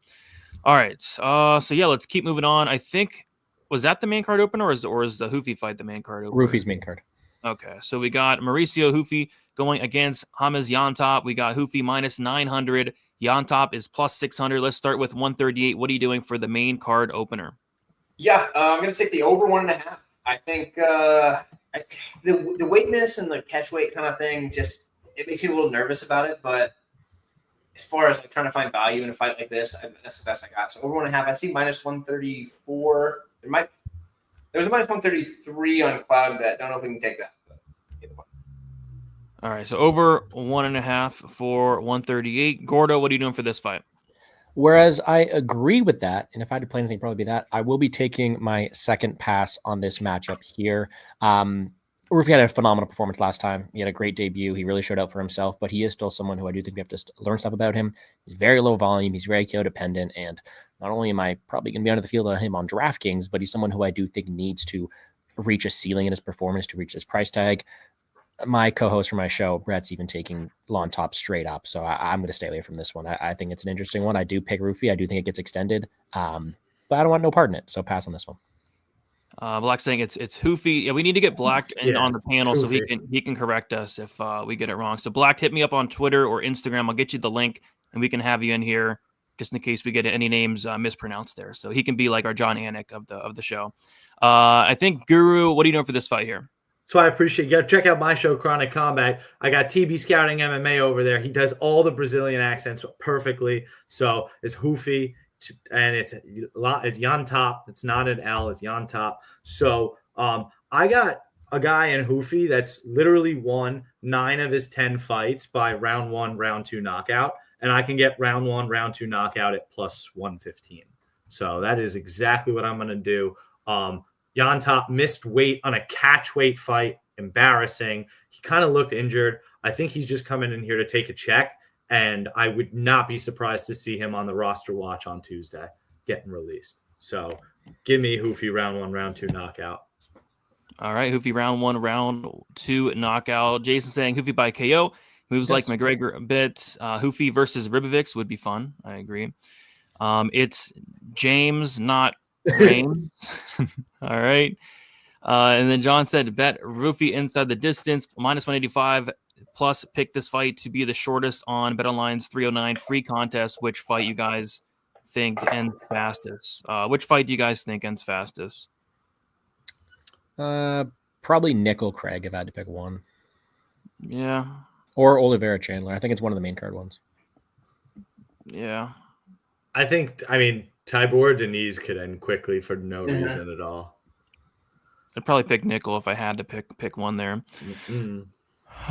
All right, so yeah, let's keep moving on. I think, was that the main card opener, or is the Hoofy fight the main card opener? Ruffy's main card. Okay, so we got Mauricio Hoofy going against Hafez Yantop. We got Hoofy minus 900. Yantop is plus 600. Let's start with 138. What are you doing for the main card opener? Yeah, I'm going to take the over 1.5. I think the weight miss and the catch weight kind of thing, just it makes me a little nervous about it. But as far as like trying to find value in a fight like this, that's the best I got. So over 1.5. I see minus 134. There was a minus 133 on Cloud Bet. Don't know if we can take that. All right, so over 1.5 for 138. Gordo, what are you doing for this fight? Whereas I agree with that, and if I had to play anything, probably be that. I will be taking my second pass on this matchup here. Ruffy had a phenomenal performance last time. He had a great debut. He really showed out for himself, but he is still someone who I do think we have to learn stuff about him. He's very low volume. He's very KO dependent, and not only am I probably going to be under the field on him on DraftKings, but he's someone who I do think needs to reach a ceiling in his performance to reach this price tag. My co-host for my show, Brett's even taking Lon Top straight up. So I'm going to stay away from this one. I think it's an interesting one. I do pick Ruffy. I do think it gets extended, but I don't want no part in it. So pass on this one. Black saying it's Hoofy. Yeah, we need to get Black on the panel so he can correct us if we get it wrong. So Black, hit me up on Twitter or Instagram. I'll get you the link and we can have you in here just in case we get any names mispronounced there. So he can be like our John Anik of the show. I think Guru, what are you doing for this fight here? So I appreciate you. Check out my show, Chronic Combat. I got TB Scouting MMA over there. He does all the Brazilian accents perfectly. So it's Hoofy, and it's Yantop. It's not an L. It's Yantop. So I got a guy in Hoofy that's literally won 9 of his 10 fights by round 1, round 2 knockout, and I can get round 1, round 2 knockout at plus 115. So that is exactly what I'm going to do. Yantop missed weight on a catch weight fight. Embarrassing. He kind of looked injured. I think he's just coming in here to take a check, and I would not be surprised to see him on the roster watch on Tuesday getting released. So give me Hoofy round 1, round 2 knockout. All right, Hoofy round 1, round 2 knockout. Jason saying Hoofy by KO. Moves like McGregor a bit. Hoofy versus Ribovics would be fun. I agree. It's James, not James. All right. And then John said, bet Ruffy inside the distance, minus 185, plus pick this fight to be the shortest on BetOnline's 309 free contest. Which fight you guys think ends fastest? Which fight do you guys think ends fastest? Probably Nickal Craig if I had to pick one. Yeah. Or Oliveira Chandler. I think it's one of the main card ones. Yeah. I mean, Tybura-Denise could end quickly for no reason at all. I'd probably pick Nickal if I had to pick one there. Mm-hmm.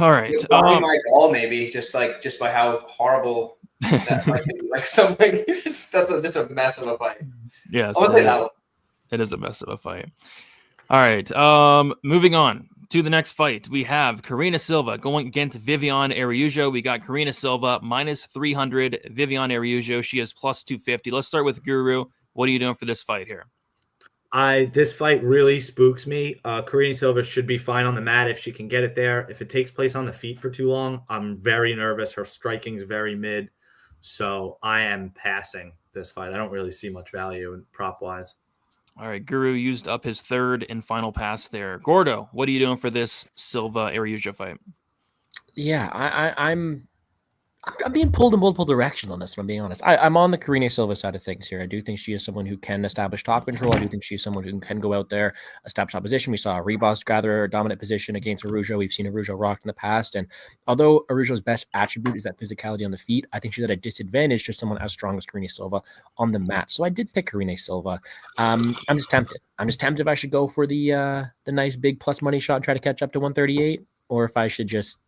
All right. My Gall maybe just by how horrible that might be. Like something, that's a mess of a fight. Yes, it is a mess of a fight. All right. Moving on to the next fight, we have Karina Silva going against Viviane Araujo. We got Karina Silva minus 300, Viviane Araujo. She is plus 250. Let's start with Guru. What are you doing for this fight here? This fight really spooks me. Karina Silva should be fine on the mat if she can get it there. If it takes place on the feet for too long, I'm very nervous. Her striking is very mid. So I am passing this fight. I don't really see much value in prop-wise. All right, Guru used up his third and final pass there. Gordo, what are you doing for this Silva Araujo fight? Yeah, I'm being pulled in multiple directions on this, if I'm being honest. I'm on the Karina Silva side of things here. I do think she is someone who can establish top control. I do think she's someone who can go out there, establish opposition. We saw Reboss gather a dominant position against Araujo. We've seen Araujo rocked in the past. And although Araujo's best attribute is that physicality on the feet, I think she's at a disadvantage to someone as strong as Karina Silva on the mat. So I did pick Karina Silva. I'm just tempted. If I should go for the nice big plus money shot and try to catch up to 138, or if I should just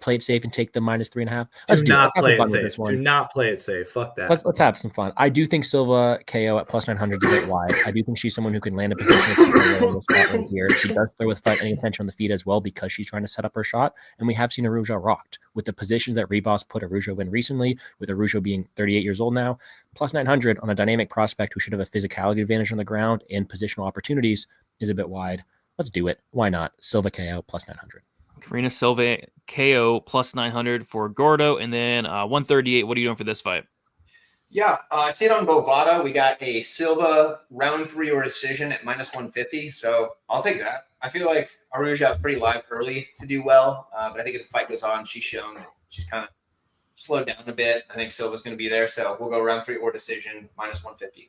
play it safe and take the -3.5? Do not Let's play have it fun with this safe. one. Do not play it safe. Fuck that. Let's have some fun. I do think Silva KO at +900 is a bit wide. I do think she's someone who can land a position in this spot right here. She does throw with fight any attention on the feet as well because she's trying to set up her shot. And we have seen Araujo rocked with the positions that Ribas put Araujo in recently, with Araujo being 38 years old now. +900 on a dynamic prospect who should have a physicality advantage on the ground and positional opportunities is a bit wide. Let's do it. Why not? Silva KO +900. Karina Silva KO +900 for Gordo. And then 138. What are you doing for this fight? Yeah, I see it on Bovada. We got a Silva round 3 or decision at -150. So I'll take that. I feel like Araujo is pretty live early to do well. But I think as the fight goes on, she's shown that she's kind of slowed down a bit. I think Silva's going to be there. So we'll go round 3 or decision -150.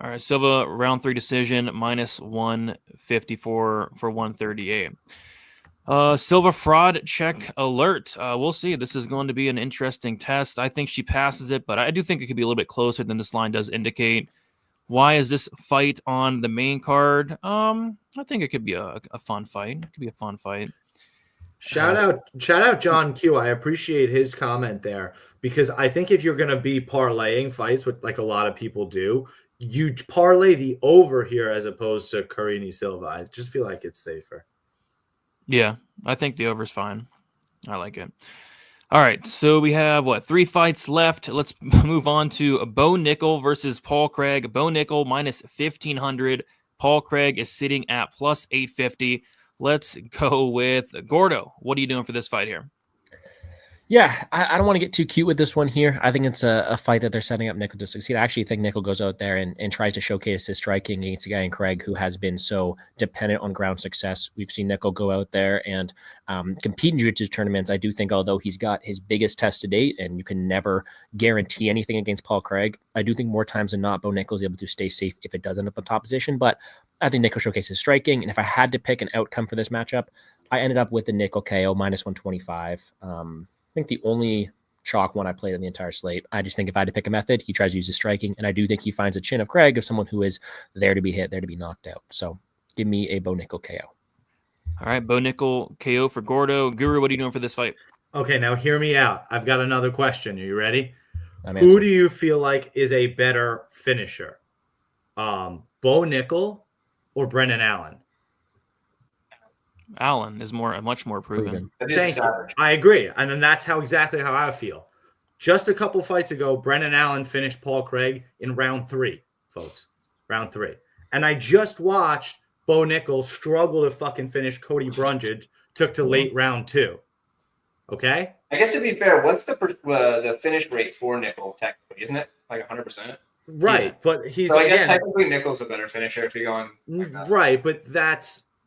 All right, Silva round 3 decision -150 for 138. Silva fraud check alert. We'll see. This is going to be an interesting test. I think she passes it, but I do think it could be a little bit closer than this line does indicate. Why is this fight on the main card? I think it could be a fun fight. It could be a fun fight. Shout out John Q. I appreciate his comment there, because I think if you're going to be parlaying fights, with like a lot of people do, you parlay the over here as opposed to Karine Silva. I just feel like it's safer. Yeah, I think the over's fine. I like it. All right, so we have, 3 fights left. Let's move on to Bo Nickal versus Paul Craig. Bo Nickal -1,500. Paul Craig is sitting at +850. Let's go with Gordo. What are you doing for this fight here? Yeah, I don't want to get too cute with this one here. I think it's a fight that they're setting up Nickal to succeed. I actually think Nickal goes out there and tries to showcase his striking against a guy in Craig who has been so dependent on ground success. We've seen Nickal go out there and compete in jiu-jitsu tournaments. I do think, although he's got his biggest test to date, and you can never guarantee anything against Paul Craig, I do think more times than not, Bo Nickal is able to stay safe if it does end up in top position. But I think Nickal showcases striking. And if I had to pick an outcome for this matchup, I ended up with the Nickal KO -125. I think the only chalk one I played on the entire slate. I just think if I had to pick a method, he tries to use his striking, and I do think he finds a chin of Craig of someone who is there to be hit, there to be knocked out. So give me a Bo Nickal KO. All right, Bo Nickal KO for Gordo. Guru, what are you doing for this fight? Okay, now hear me out. I've got another question. Are you ready? I'm Who answering. do you feel like is a better finisher? Bo Nickal or Brendan Allen? Allen is much more proven. Thank you. I agree. And then that's exactly how I feel. Just a couple fights ago, Brendan Allen finished Paul Craig in round 3, folks. Round 3. And I just watched Bo Nickal struggle to fucking finish Cody Brundage, took to late round 2. Okay? I guess to be fair, what's the finish rate for Nickal technically? Isn't it like 100%? Right. Yeah. But he's So I guess technically Nickal's a better finisher if you're going like that. Right, but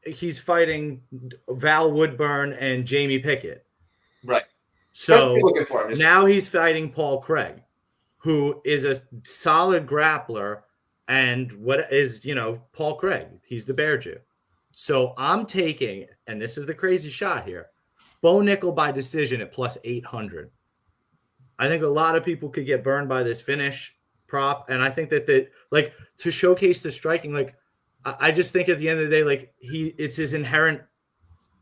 he's fighting Val Woodburn and Jamie Pickett. Right. So looking for him. Now he's fighting Paul Craig, who is a solid grappler. And what is, Paul Craig? He's the Bear Jew. So I'm taking, and this is the crazy shot here, Bo Nickal by decision at +800. I think a lot of people could get burned by this finish prop. And I think that to showcase the striking, I just think at the end of the day,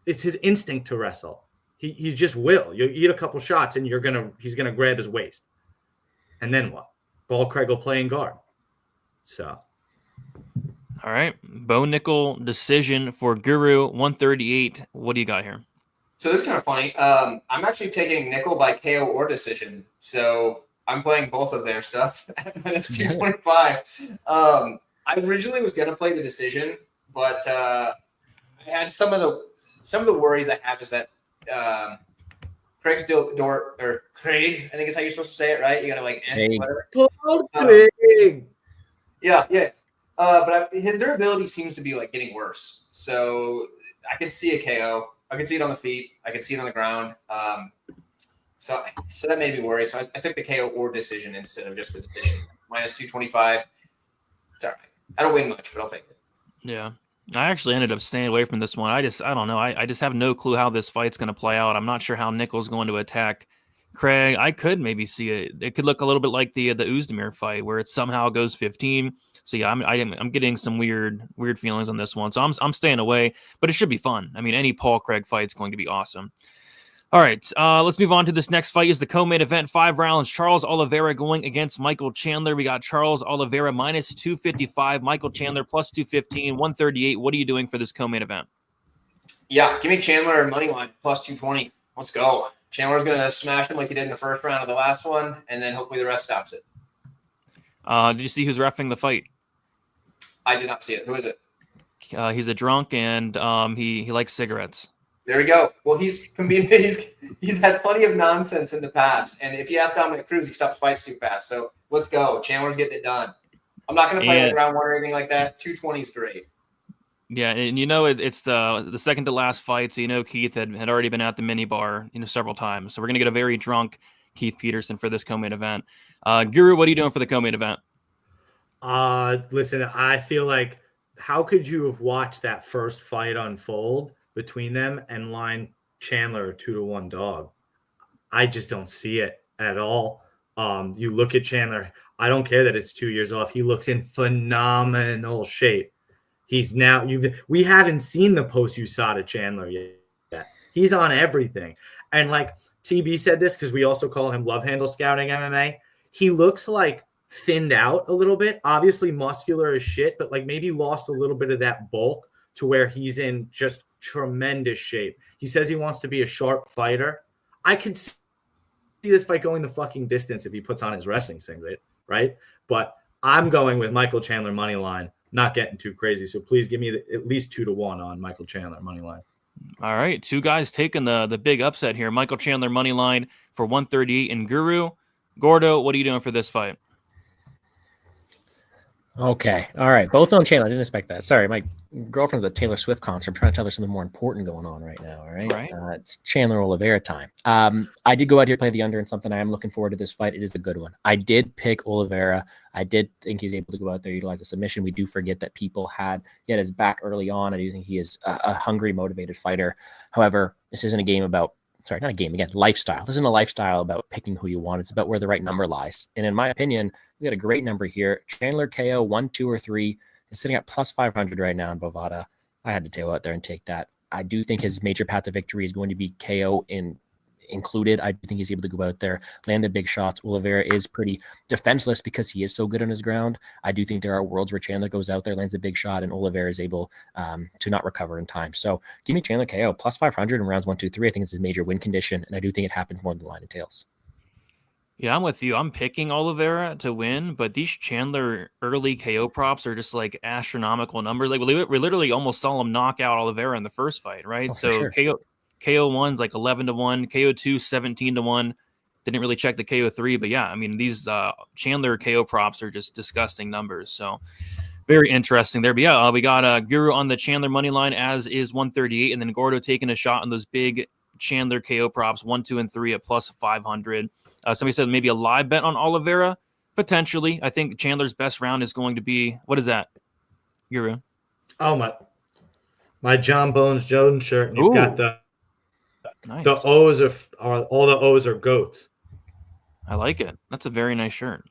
it's his instinct to wrestle. He just will. You eat a couple shots and he's gonna grab his waist. And then what? Paul Craig will play in guard. So all right. Bo Nickal decision for Guru 138. What do you got here? So this is kind of funny. I'm actually taking Nickal by KO or decision. So I'm playing both of their stuff at -225. I originally was going to play the decision, but I had some of the worries I have is that Craig, I think is how you're supposed to say it, right? You got to whatever. Paul Craig. Yeah. But his durability seems to be getting worse. So I can see a KO. I can see it on the feet. I can see it on the ground. So that made me worry. So I took the KO or decision instead of just the decision. -225. It's all right. I don't win much, but I'll take it. Yeah. I actually ended up staying away from this one. I don't know. I just have no clue how this fight's going to play out. I'm not sure how Nickal's going to attack Craig. I could maybe see it. It could look a little bit like the Oezdemir fight where it somehow goes 15. So yeah, I'm getting some weird feelings on this one. So I'm staying away, but it should be fun. I mean, any Paul Craig fight is going to be awesome. All right, let's move on to this next fight. Is the co-main event, 5 rounds. Charles Oliveira going against Michael Chandler. We got Charles Oliveira minus 255, Michael Chandler plus 215, 138. What are you doing for this co-main event? Yeah, give me Chandler money line plus 220. Let's go. Chandler's going to smash him like he did in the first round of the last one, and then hopefully the ref stops it. Did you see who's reffing the fight? I did not see it. Who is it? He's a drunk, and he likes cigarettes. There we go. Well, he's had plenty of nonsense in the past, and if you ask Dominic Cruz, he stops fights too fast. So let's go. Chandler's getting it done. I'm not going to play like round 1 or anything like that. 220 is great. Yeah, and it's the second to last fight, so Keith had already been at the mini bar several times. So we're gonna get a very drunk Keith Peterson for this co-main event. Guru, what are you doing for the co-main event? Listen, I feel like how could you have watched that first fight unfold between them and line Chandler a 2-1 dog? I just don't see it at all. You look at Chandler, I don't care that it's 2 years off. He looks in phenomenal shape. He's now we haven't seen the post USADA Chandler yet. He's on everything. And like TB said this, because we also call him love handle scouting MMA. He looks like thinned out a little bit, obviously muscular as shit, but like maybe lost a little bit of that bulk to where he's in just tremendous shape. He says he wants to be a sharp fighter. I could see this fight going the fucking distance if he puts on his wrestling singlet, right? But I'm going with Michael Chandler money line. Not getting too crazy, so please give me at least 2-1 on Michael Chandler money line. All right, 2 guys taking the big upset here. Michael Chandler money line for 138 and Guru. Gordo, what are you doing for this fight? Okay. All right. Both on Chandler. I didn't expect that. Sorry. My girlfriend's at the Taylor Swift concert. I'm trying to tell her something more important going on right now. All right. It's Chandler Oliveira time. I did go out here, play the under and something. I am looking forward to this fight. It is a good one. I did pick Oliveira. I did think he's able to go out there, utilize a submission. We do forget that people had his back early on. I do think he is a hungry, motivated fighter. However, this isn't a game about, sorry, not a game, again, lifestyle. This isn't a lifestyle about picking who you want. It's about where the right number lies. And in my opinion, we got a great number here. Chandler KO 1, 2, or 3 is sitting at plus 500 right now in Bovada. I had to go out there and take that. I do think his major path to victory is going to be KO included. I do think he's able to go out there, land the big shots. Oliveira is pretty defenseless because he is so good on his ground. I do think there are worlds where Chandler goes out there, lands a big shot, and Oliveira is able to not recover in time. So give me Chandler KO plus 500 in rounds 1, 2, 3. I think it's his major win condition, and I do think it happens more than the line entails. Yeah, I'm with you. I'm picking Oliveira to win, but these Chandler early KO props are just like astronomical numbers. Like we literally almost saw him knock out Oliveira in the first fight, right? Oh, so sure. KO 1's like 11-1, KO 2 17-1. Didn't really check the KO 3, but yeah, I mean these Chandler KO props are just disgusting numbers. So very interesting there. But yeah, we got Guru on the Chandler money line, as is 138, and then Gordo taking a shot on those big Chandler KO props 1, 2, and 3 at plus 500. Somebody said maybe a live bet on Oliveira, potentially. I think Chandler's best round is going to be, what is that, Guru? Oh my John Bones Jones shirt. And you've got nice. The O's are all the O's are goats. I like it. That's a very nice shirt.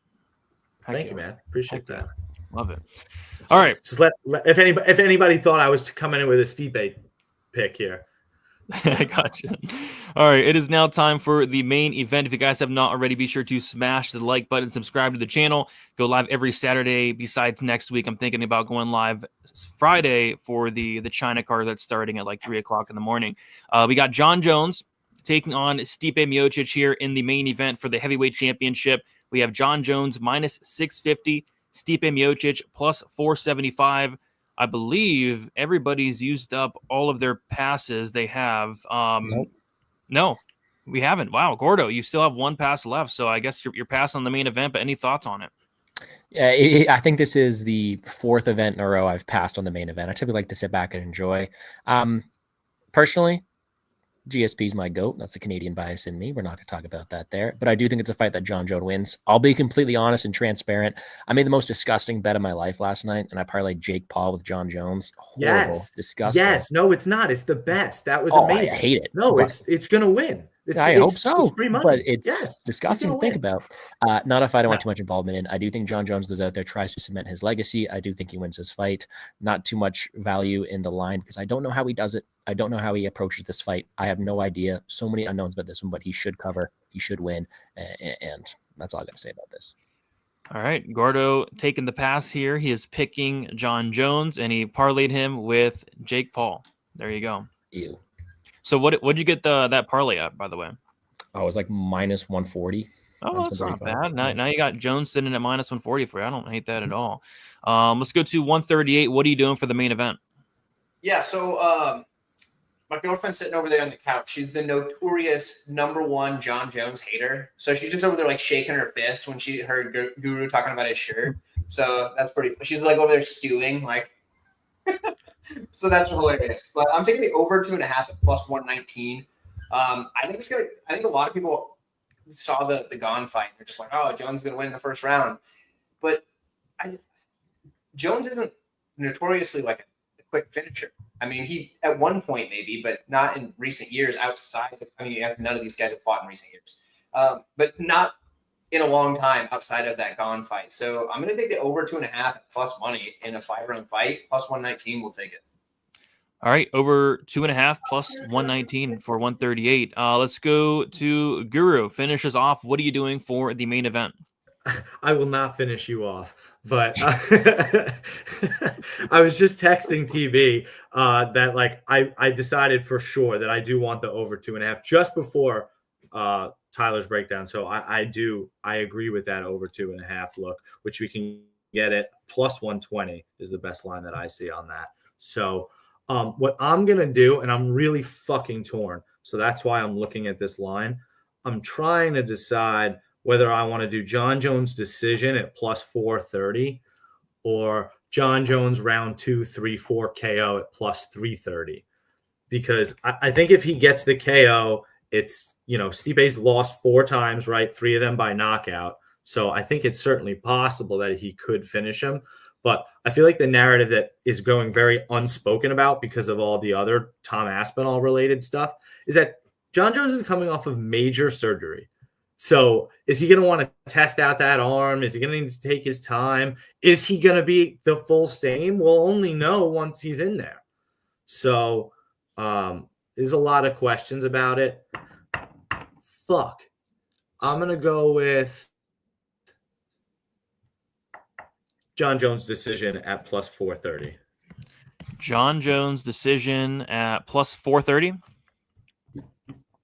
Thank you, man. Appreciate that. Love it. All right. Just if anybody thought I was coming in with a Stipe pick here. I gotcha. All right, it is now time for the main event. If you guys have not already, be sure to smash the like button, subscribe to the channel. Go live every Saturday. Besides next week, I'm thinking about going live Friday for the China card that's starting at like 3 o'clock in the morning. We got John Jones taking on Stipe Miocic here in the main event for the heavyweight championship. We have John Jones minus 650, Stipe Miocic plus 475. I believe everybody's used up all of their passes they have. Nope. No, we haven't. Wow, Gordo, you still have 1 pass left. So I guess you're passing on the main event, but any thoughts on it? Yeah, I think this is the 4th event in a row I've passed on the main event. I typically like to sit back and enjoy. Personally, GSP's my GOAT. That's the Canadian bias in me. We're not going to talk about that there. But I do think it's a fight that John Jones wins. I'll be completely honest and transparent. I made the most disgusting bet of my life last night, and I parlayed Jake Paul with John Jones. Horrible. Yes. Disgusting. Yes. No, it's not. It's the best. That was amazing. I hate it. No, it's going to win. I hope so, it's free money. but it's Yes, disgusting to he's think gonna about. Not a fight I want No. too much involvement in. I do think John Jones goes out there, tries to cement his legacy. I do think he wins this fight. Not too much value in the line because I don't know how he does it. I don't know how he approaches this fight. I have no idea. So many unknowns about this one, but he should cover. He should win, and that's all I got to say about this. All right, Gordo taking the pass here. He is picking John Jones, and he parlayed him with Jake Paul. There you go. Ew. So what'd you get that parlay at, by the way? Oh, it was like minus 140. Oh, that's not 135. bad. Now you got Jones sitting at minus 140 for you. I don't hate that at all. Let's go to 138. What are you doing for the main event? Yeah, so my girlfriend's sitting over there on the couch. She's the notorious #1 John Jones hater. So she's just over there like shaking her fist when she heard Guru talking about his shirt. So that's pretty. She's like over there stewing, like. So that's hilarious. But I'm taking the over 2.5 at plus 119. I think it's gonna. I think a lot of people saw the Gall fight. They're just like, oh, Jones is gonna win in the first round. But Jones isn't notoriously like a quick finisher. I mean, he at one point maybe, but not in recent years. Outside, none of these guys have fought in recent years, but not in a long time outside of that Gall fight. So I'm going to take the over 2.5 at plus money in a 5-round fight. Plus 119, we'll take it. All right, over 2.5 plus 119 for 138. Let's go to Guru. Finish us off. What are you doing for the main event? I will not finish you off, but I was just texting TB that like I decided for sure that I do want the over 2.5 just before Tyler's breakdown. So I agree with that over 2.5 look, which we can get at plus 120 is the best line that I see on that. So what I'm gonna do, and I'm really fucking torn, so that's why I'm looking at this line. I'm trying to decide whether I want to do John Jones decision at plus 430 or John Jones round 2, 3, 4 KO at plus 330. Because I think if he gets the KO, it's, Stipe's lost 4 times, right? 3 of them by knockout. So I think it's certainly possible that he could finish him. But I feel like the narrative that is going very unspoken about because of all the other Tom Aspinall related stuff is that John Jones is coming off of major surgery. So is he going to want to test out that arm? Is he going to need to take his time? Is he going to be the full same? We'll only know once he's in there. So there's a lot of questions about it. Fuck. I'm going to go with John Jones decision at plus 430. John Jones decision at plus 430.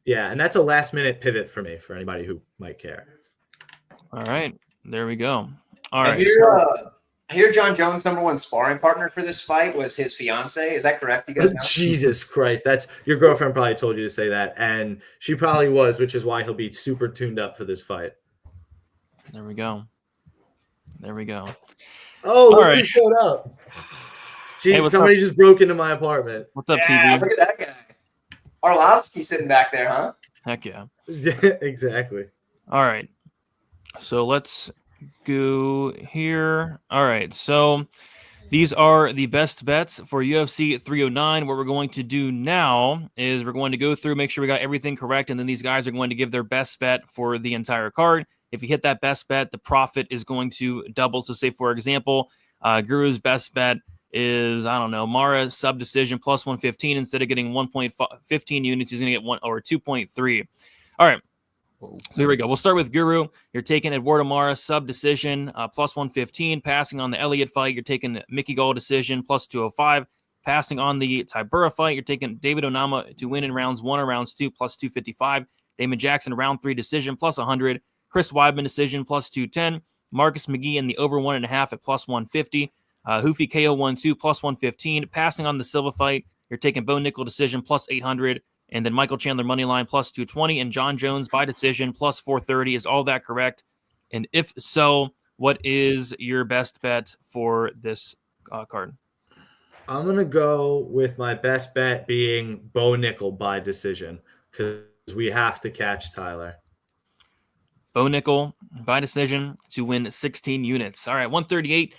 Yeah, and that's a last-minute pivot for me, for anybody who might care. All right, there we go. All I right. hear John Jones' #1 sparring partner for this fight was his fiance. Is that correct? You guys know? Jesus Christ, that's your girlfriend probably told you to say that, and she probably was, which is why he'll be super tuned up for this fight. There we go. There we go. Oh, look who showed up. Jeez, somebody just broke into my apartment. What's up, Yeah, TV? look at that guy. Arlovsky sitting back there, huh? Heck yeah. Exactly. All right. So let's go here. All right. So these are the best bets for UFC 309. What we're going to do now is we're going to go through, make sure we got everything correct, and then these guys are going to give their best bet for the entire card. If you hit that best bet, the profit is going to double. So say, for example, Guru's best bet is, I don't know, Moura sub decision plus 115. Instead of getting 1.15 units, he's going to get 2.3. All right. So here we go. We'll start with Guru. You're taking Eduardo Moura sub decision plus 115. Passing on the Elliott fight, you're taking Mickey Gall decision plus 205. Passing on the Tybura fight, you're taking David Onama to win in rounds 1 or rounds 2 plus 255. Damon Jackson round 3 decision plus 100. Chris Weidman decision plus 210. Marcus McGhee in the over 1.5 at plus 150. Hoofy KO 1-2 plus 115. Passing on the Silva fight, you're taking Bo Nickal decision plus 800. And then Michael Chandler money line plus 220. And John Jones by decision plus 430. Is all that correct? And if so, what is your best bet for this card? I'm going to go with my best bet being Bo Nickal by decision because we have to catch Tyler. Bo Nickal by decision to win 16 units. All right, 138.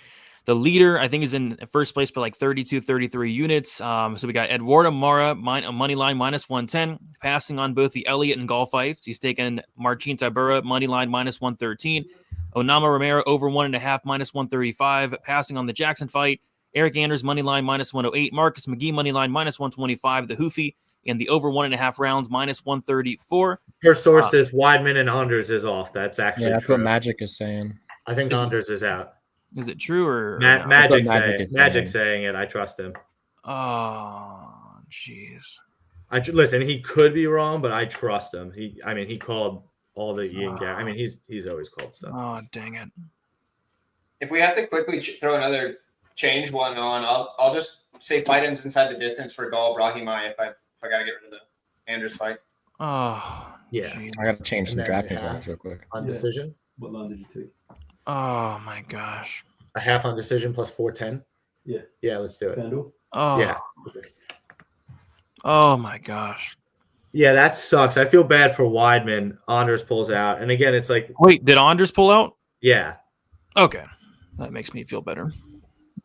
The leader, I think, is in first place for like 32, 33 units. So we got Eduardo Moura, money line minus 110, passing on both the Elliott and Gall fights. He's taken Martin Tybura, money line minus 113. Onama Romero over 1.5 minus 135, passing on the Jackson fight. Eric Anders, money line minus 108. Marcus McGhee, money line minus 125. The Hoofy and the over 1.5 rounds minus 134. Her sources, Weidman and Anders is off. That's actually that's true. what Magic is saying. I think Anders is out. Is it true or no? Magic saying saying it. I trust him. Oh, jeez. Listen, he could be wrong, but I trust him. He called all the Ian Gary. I mean, he's always called stuff. Oh, dang it. If we have to quickly throw another change one on, I'll just say fight ends inside the distance for Gall Brahimaj if I got to get rid of the Anders fight. Oh, yeah. geez. I got to change some DraftKings lines real quick. On decision? What line did you take? Oh, my gosh. A half on decision plus 410? Yeah. Yeah, let's do it. FanDuel? Oh, Yeah. Oh, my gosh. Yeah, that sucks. I feel bad for Weidman. Anders pulls out. And again, it's like, Wait, did Anders pull out? yeah. Okay. That makes me feel better.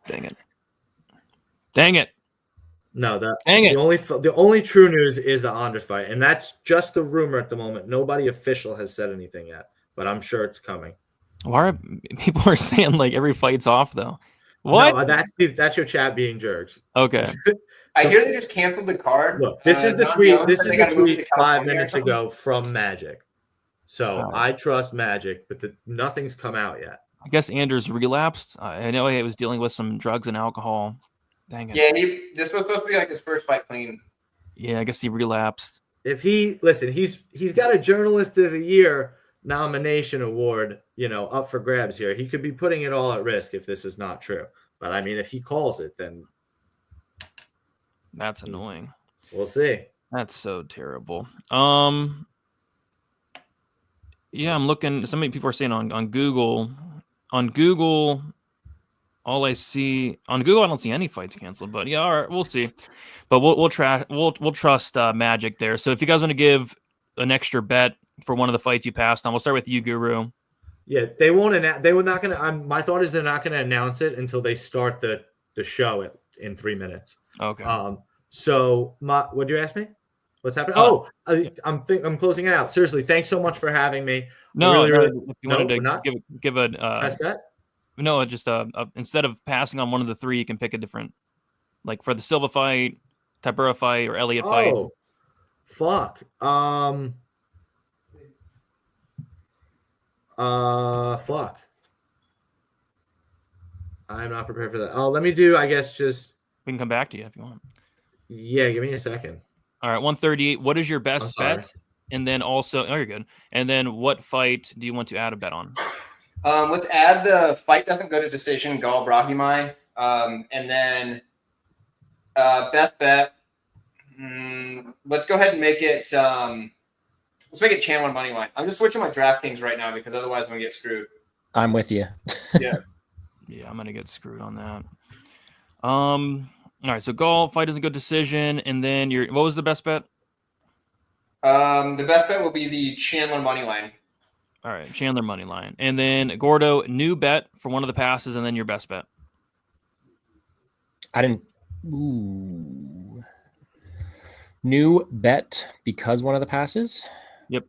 Dang it. Dang it. No, Dang it. The only true news is the Anders fight, and that's just the rumor at the moment. Nobody official has said anything yet, but I'm sure it's coming. Why are people are saying like every fight's off though? What? No, that's your chat being jerks. Okay. I hear they just canceled the card. Look, this is the John tweet. Jones This said is they the gotta move it to tweet 5 California or minutes something. ago from Magic. So All right. I trust Magic, but nothing's come out yet. I guess Anders relapsed. I know he was dealing with some drugs and alcohol. Dang it. Yeah, this was supposed to be like his first fight clean. Yeah, I guess he relapsed. If he's got a Journalist of the Year nomination award, up for grabs here. He could be putting it all at risk if this is not true. But I mean, if he calls it, then That's annoying. we'll see. That's so terrible. Yeah, I'm looking. So many people are saying on Google. On Google, all I see on Google, I don't see any fights canceled. But yeah, all right, we'll see. But we'll trust Magic there. So if you guys want to give an extra bet for one of the fights you passed on, we'll start with you, Guru. Yeah, they won't. They were not going to. My thought is they're not going to announce it until they start the show in 3 minutes. Okay. So what'd you ask me? What's happening? I'm closing it out. Seriously, thanks so much for having me. No, really, if you wanted to give a best bet. no, just instead of passing on one of the three, you can pick a different, like for the Silva fight, Tybura fight, or Elliott fight. Oh, fuck. Fuck. I'm not prepared for that. Oh, let me do. I guess just. We can come back to you if you want. Yeah, give me a second. All right, 138. What is your best sorry. bet? And then also, you're good. And then what fight do you want to add a bet on? Let's add the fight doesn't go to decision, Gall Brahimaj. And then best bet. Let's go ahead and make it. Let's make it Chandler money line. I'm just switching my DraftKings right now because otherwise I'm gonna get screwed. I'm with you. Yeah. Yeah, I'm gonna get screwed on that. All right, so Gall fight is a good decision, and then what was the best bet? The best bet will be the Chandler money line. All right, Chandler money line, and then Gordo new bet for one of the passes, and then your best bet. I didn't. Ooh. New bet because one of the passes. Yep.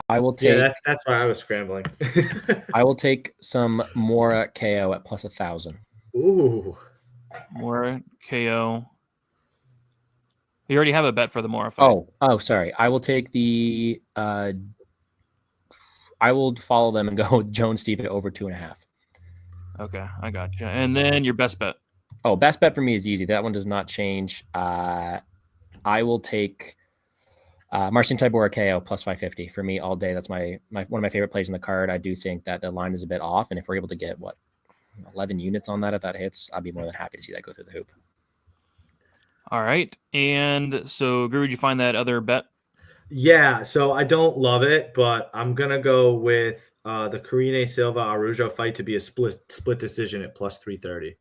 I will take. Yeah, that's why I was scrambling. I will take some Moura KO at plus 1,000. Ooh. Moura KO. You already have a bet for the Moura fight. Oh, sorry. I will take the. I will follow them and go with Jones Stipe over 2.5. Okay, I got you. And then your best bet. Oh, best bet for me is easy. That one does not change. I will take Marcin Tybura KO plus 550 for me all day. That's my one of my favorite plays in the card. I do think that the line is a bit off, and if we're able to get 11 units on that, if that hits, I'd be more than happy to see that go through the hoop. All right, and so Guru, did you find that other bet? Yeah, so I don't love it, but I'm gonna go with the Karine Silva Araujo fight to be a split decision at plus 330.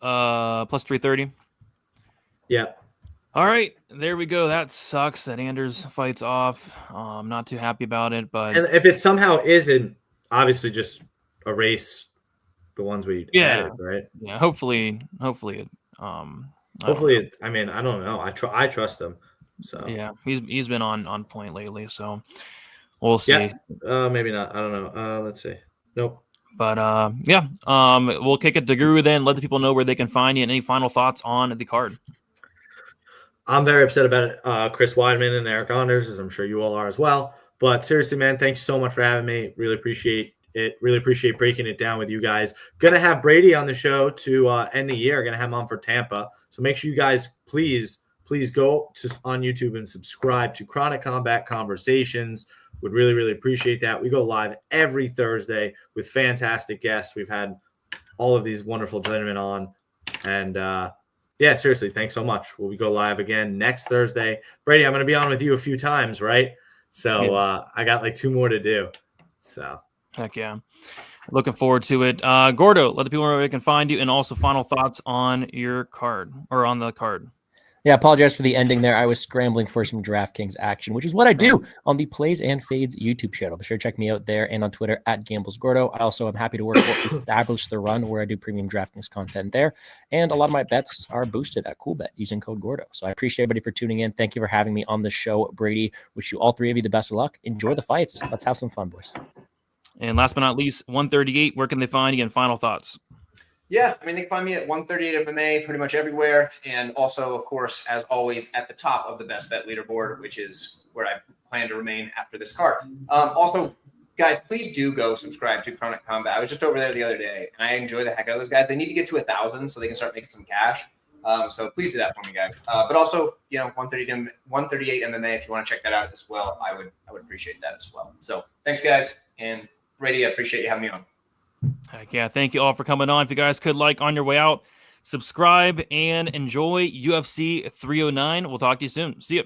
Plus 330. Yeah. All right, there we go. That sucks that Anders fights off. I'm not too happy about it, but And if it somehow isn't obviously just erase the ones we added, right? Yeah, hopefully it, Hopefully, I mean, I don't know. I trust him. So yeah, he's been on point lately, so we'll see. Yeah, maybe not. I don't know. Let's see. Nope. But we'll kick it to Guru then. Let the people know where they can find you. And any final thoughts on the card? I'm very upset about it. Chris Weidman and Eric Anders, as I'm sure you all are as well. But seriously, man, thanks so much for having me. Really appreciate it. Really appreciate breaking it down with you guys. Gonna have Brady on the show to end the year. Gonna have him on for Tampa. So make sure you guys please go on YouTube and subscribe to Chronic Combat Conversations. Would really appreciate that. We go live every Thursday with fantastic guests. We've had all of these wonderful gentlemen on, and yeah, seriously, thanks so much. We go live again next Thursday. Brady, I'm going to be on with you a few times, right? So I got like 2 more to do. So heck yeah, looking forward to it. Gordo, let the people know where they can find you, and also final thoughts on your card or on the card. Yeah, apologize for the ending there. I was scrambling for some DraftKings action, which is what I do on the Plays and Fades YouTube channel. Be sure to check me out there and on Twitter at GamblesGordo. I also am happy to work for Establish the Run, where I do premium DraftKings content there. And a lot of my bets are boosted at CoolBet using code Gordo. So I appreciate everybody for tuning in. Thank you for having me on the show, Brady. Wish you all 3 of you the best of luck. Enjoy the fights. Let's have some fun, boys. And last but not least, 138, where can they find you? And final thoughts? Yeah, I mean, they can find me at 138 MMA pretty much everywhere. And also, of course, as always, at the top of the best bet leaderboard, which is where I plan to remain after this card. Also, guys, please do go subscribe to Chronic Combat. I was just over there the other day, and I enjoy the heck out of those guys. They need to get to 1,000 so they can start making some cash. So please do that for me, guys. But also, 138 MMA, if you want to check that out as well, I would appreciate that as well. So thanks, guys. And Brady, I appreciate you having me on. Heck yeah, thank you all for coming on. If you guys could, on your way out, subscribe and enjoy UFC 309. We'll talk to you soon. See you.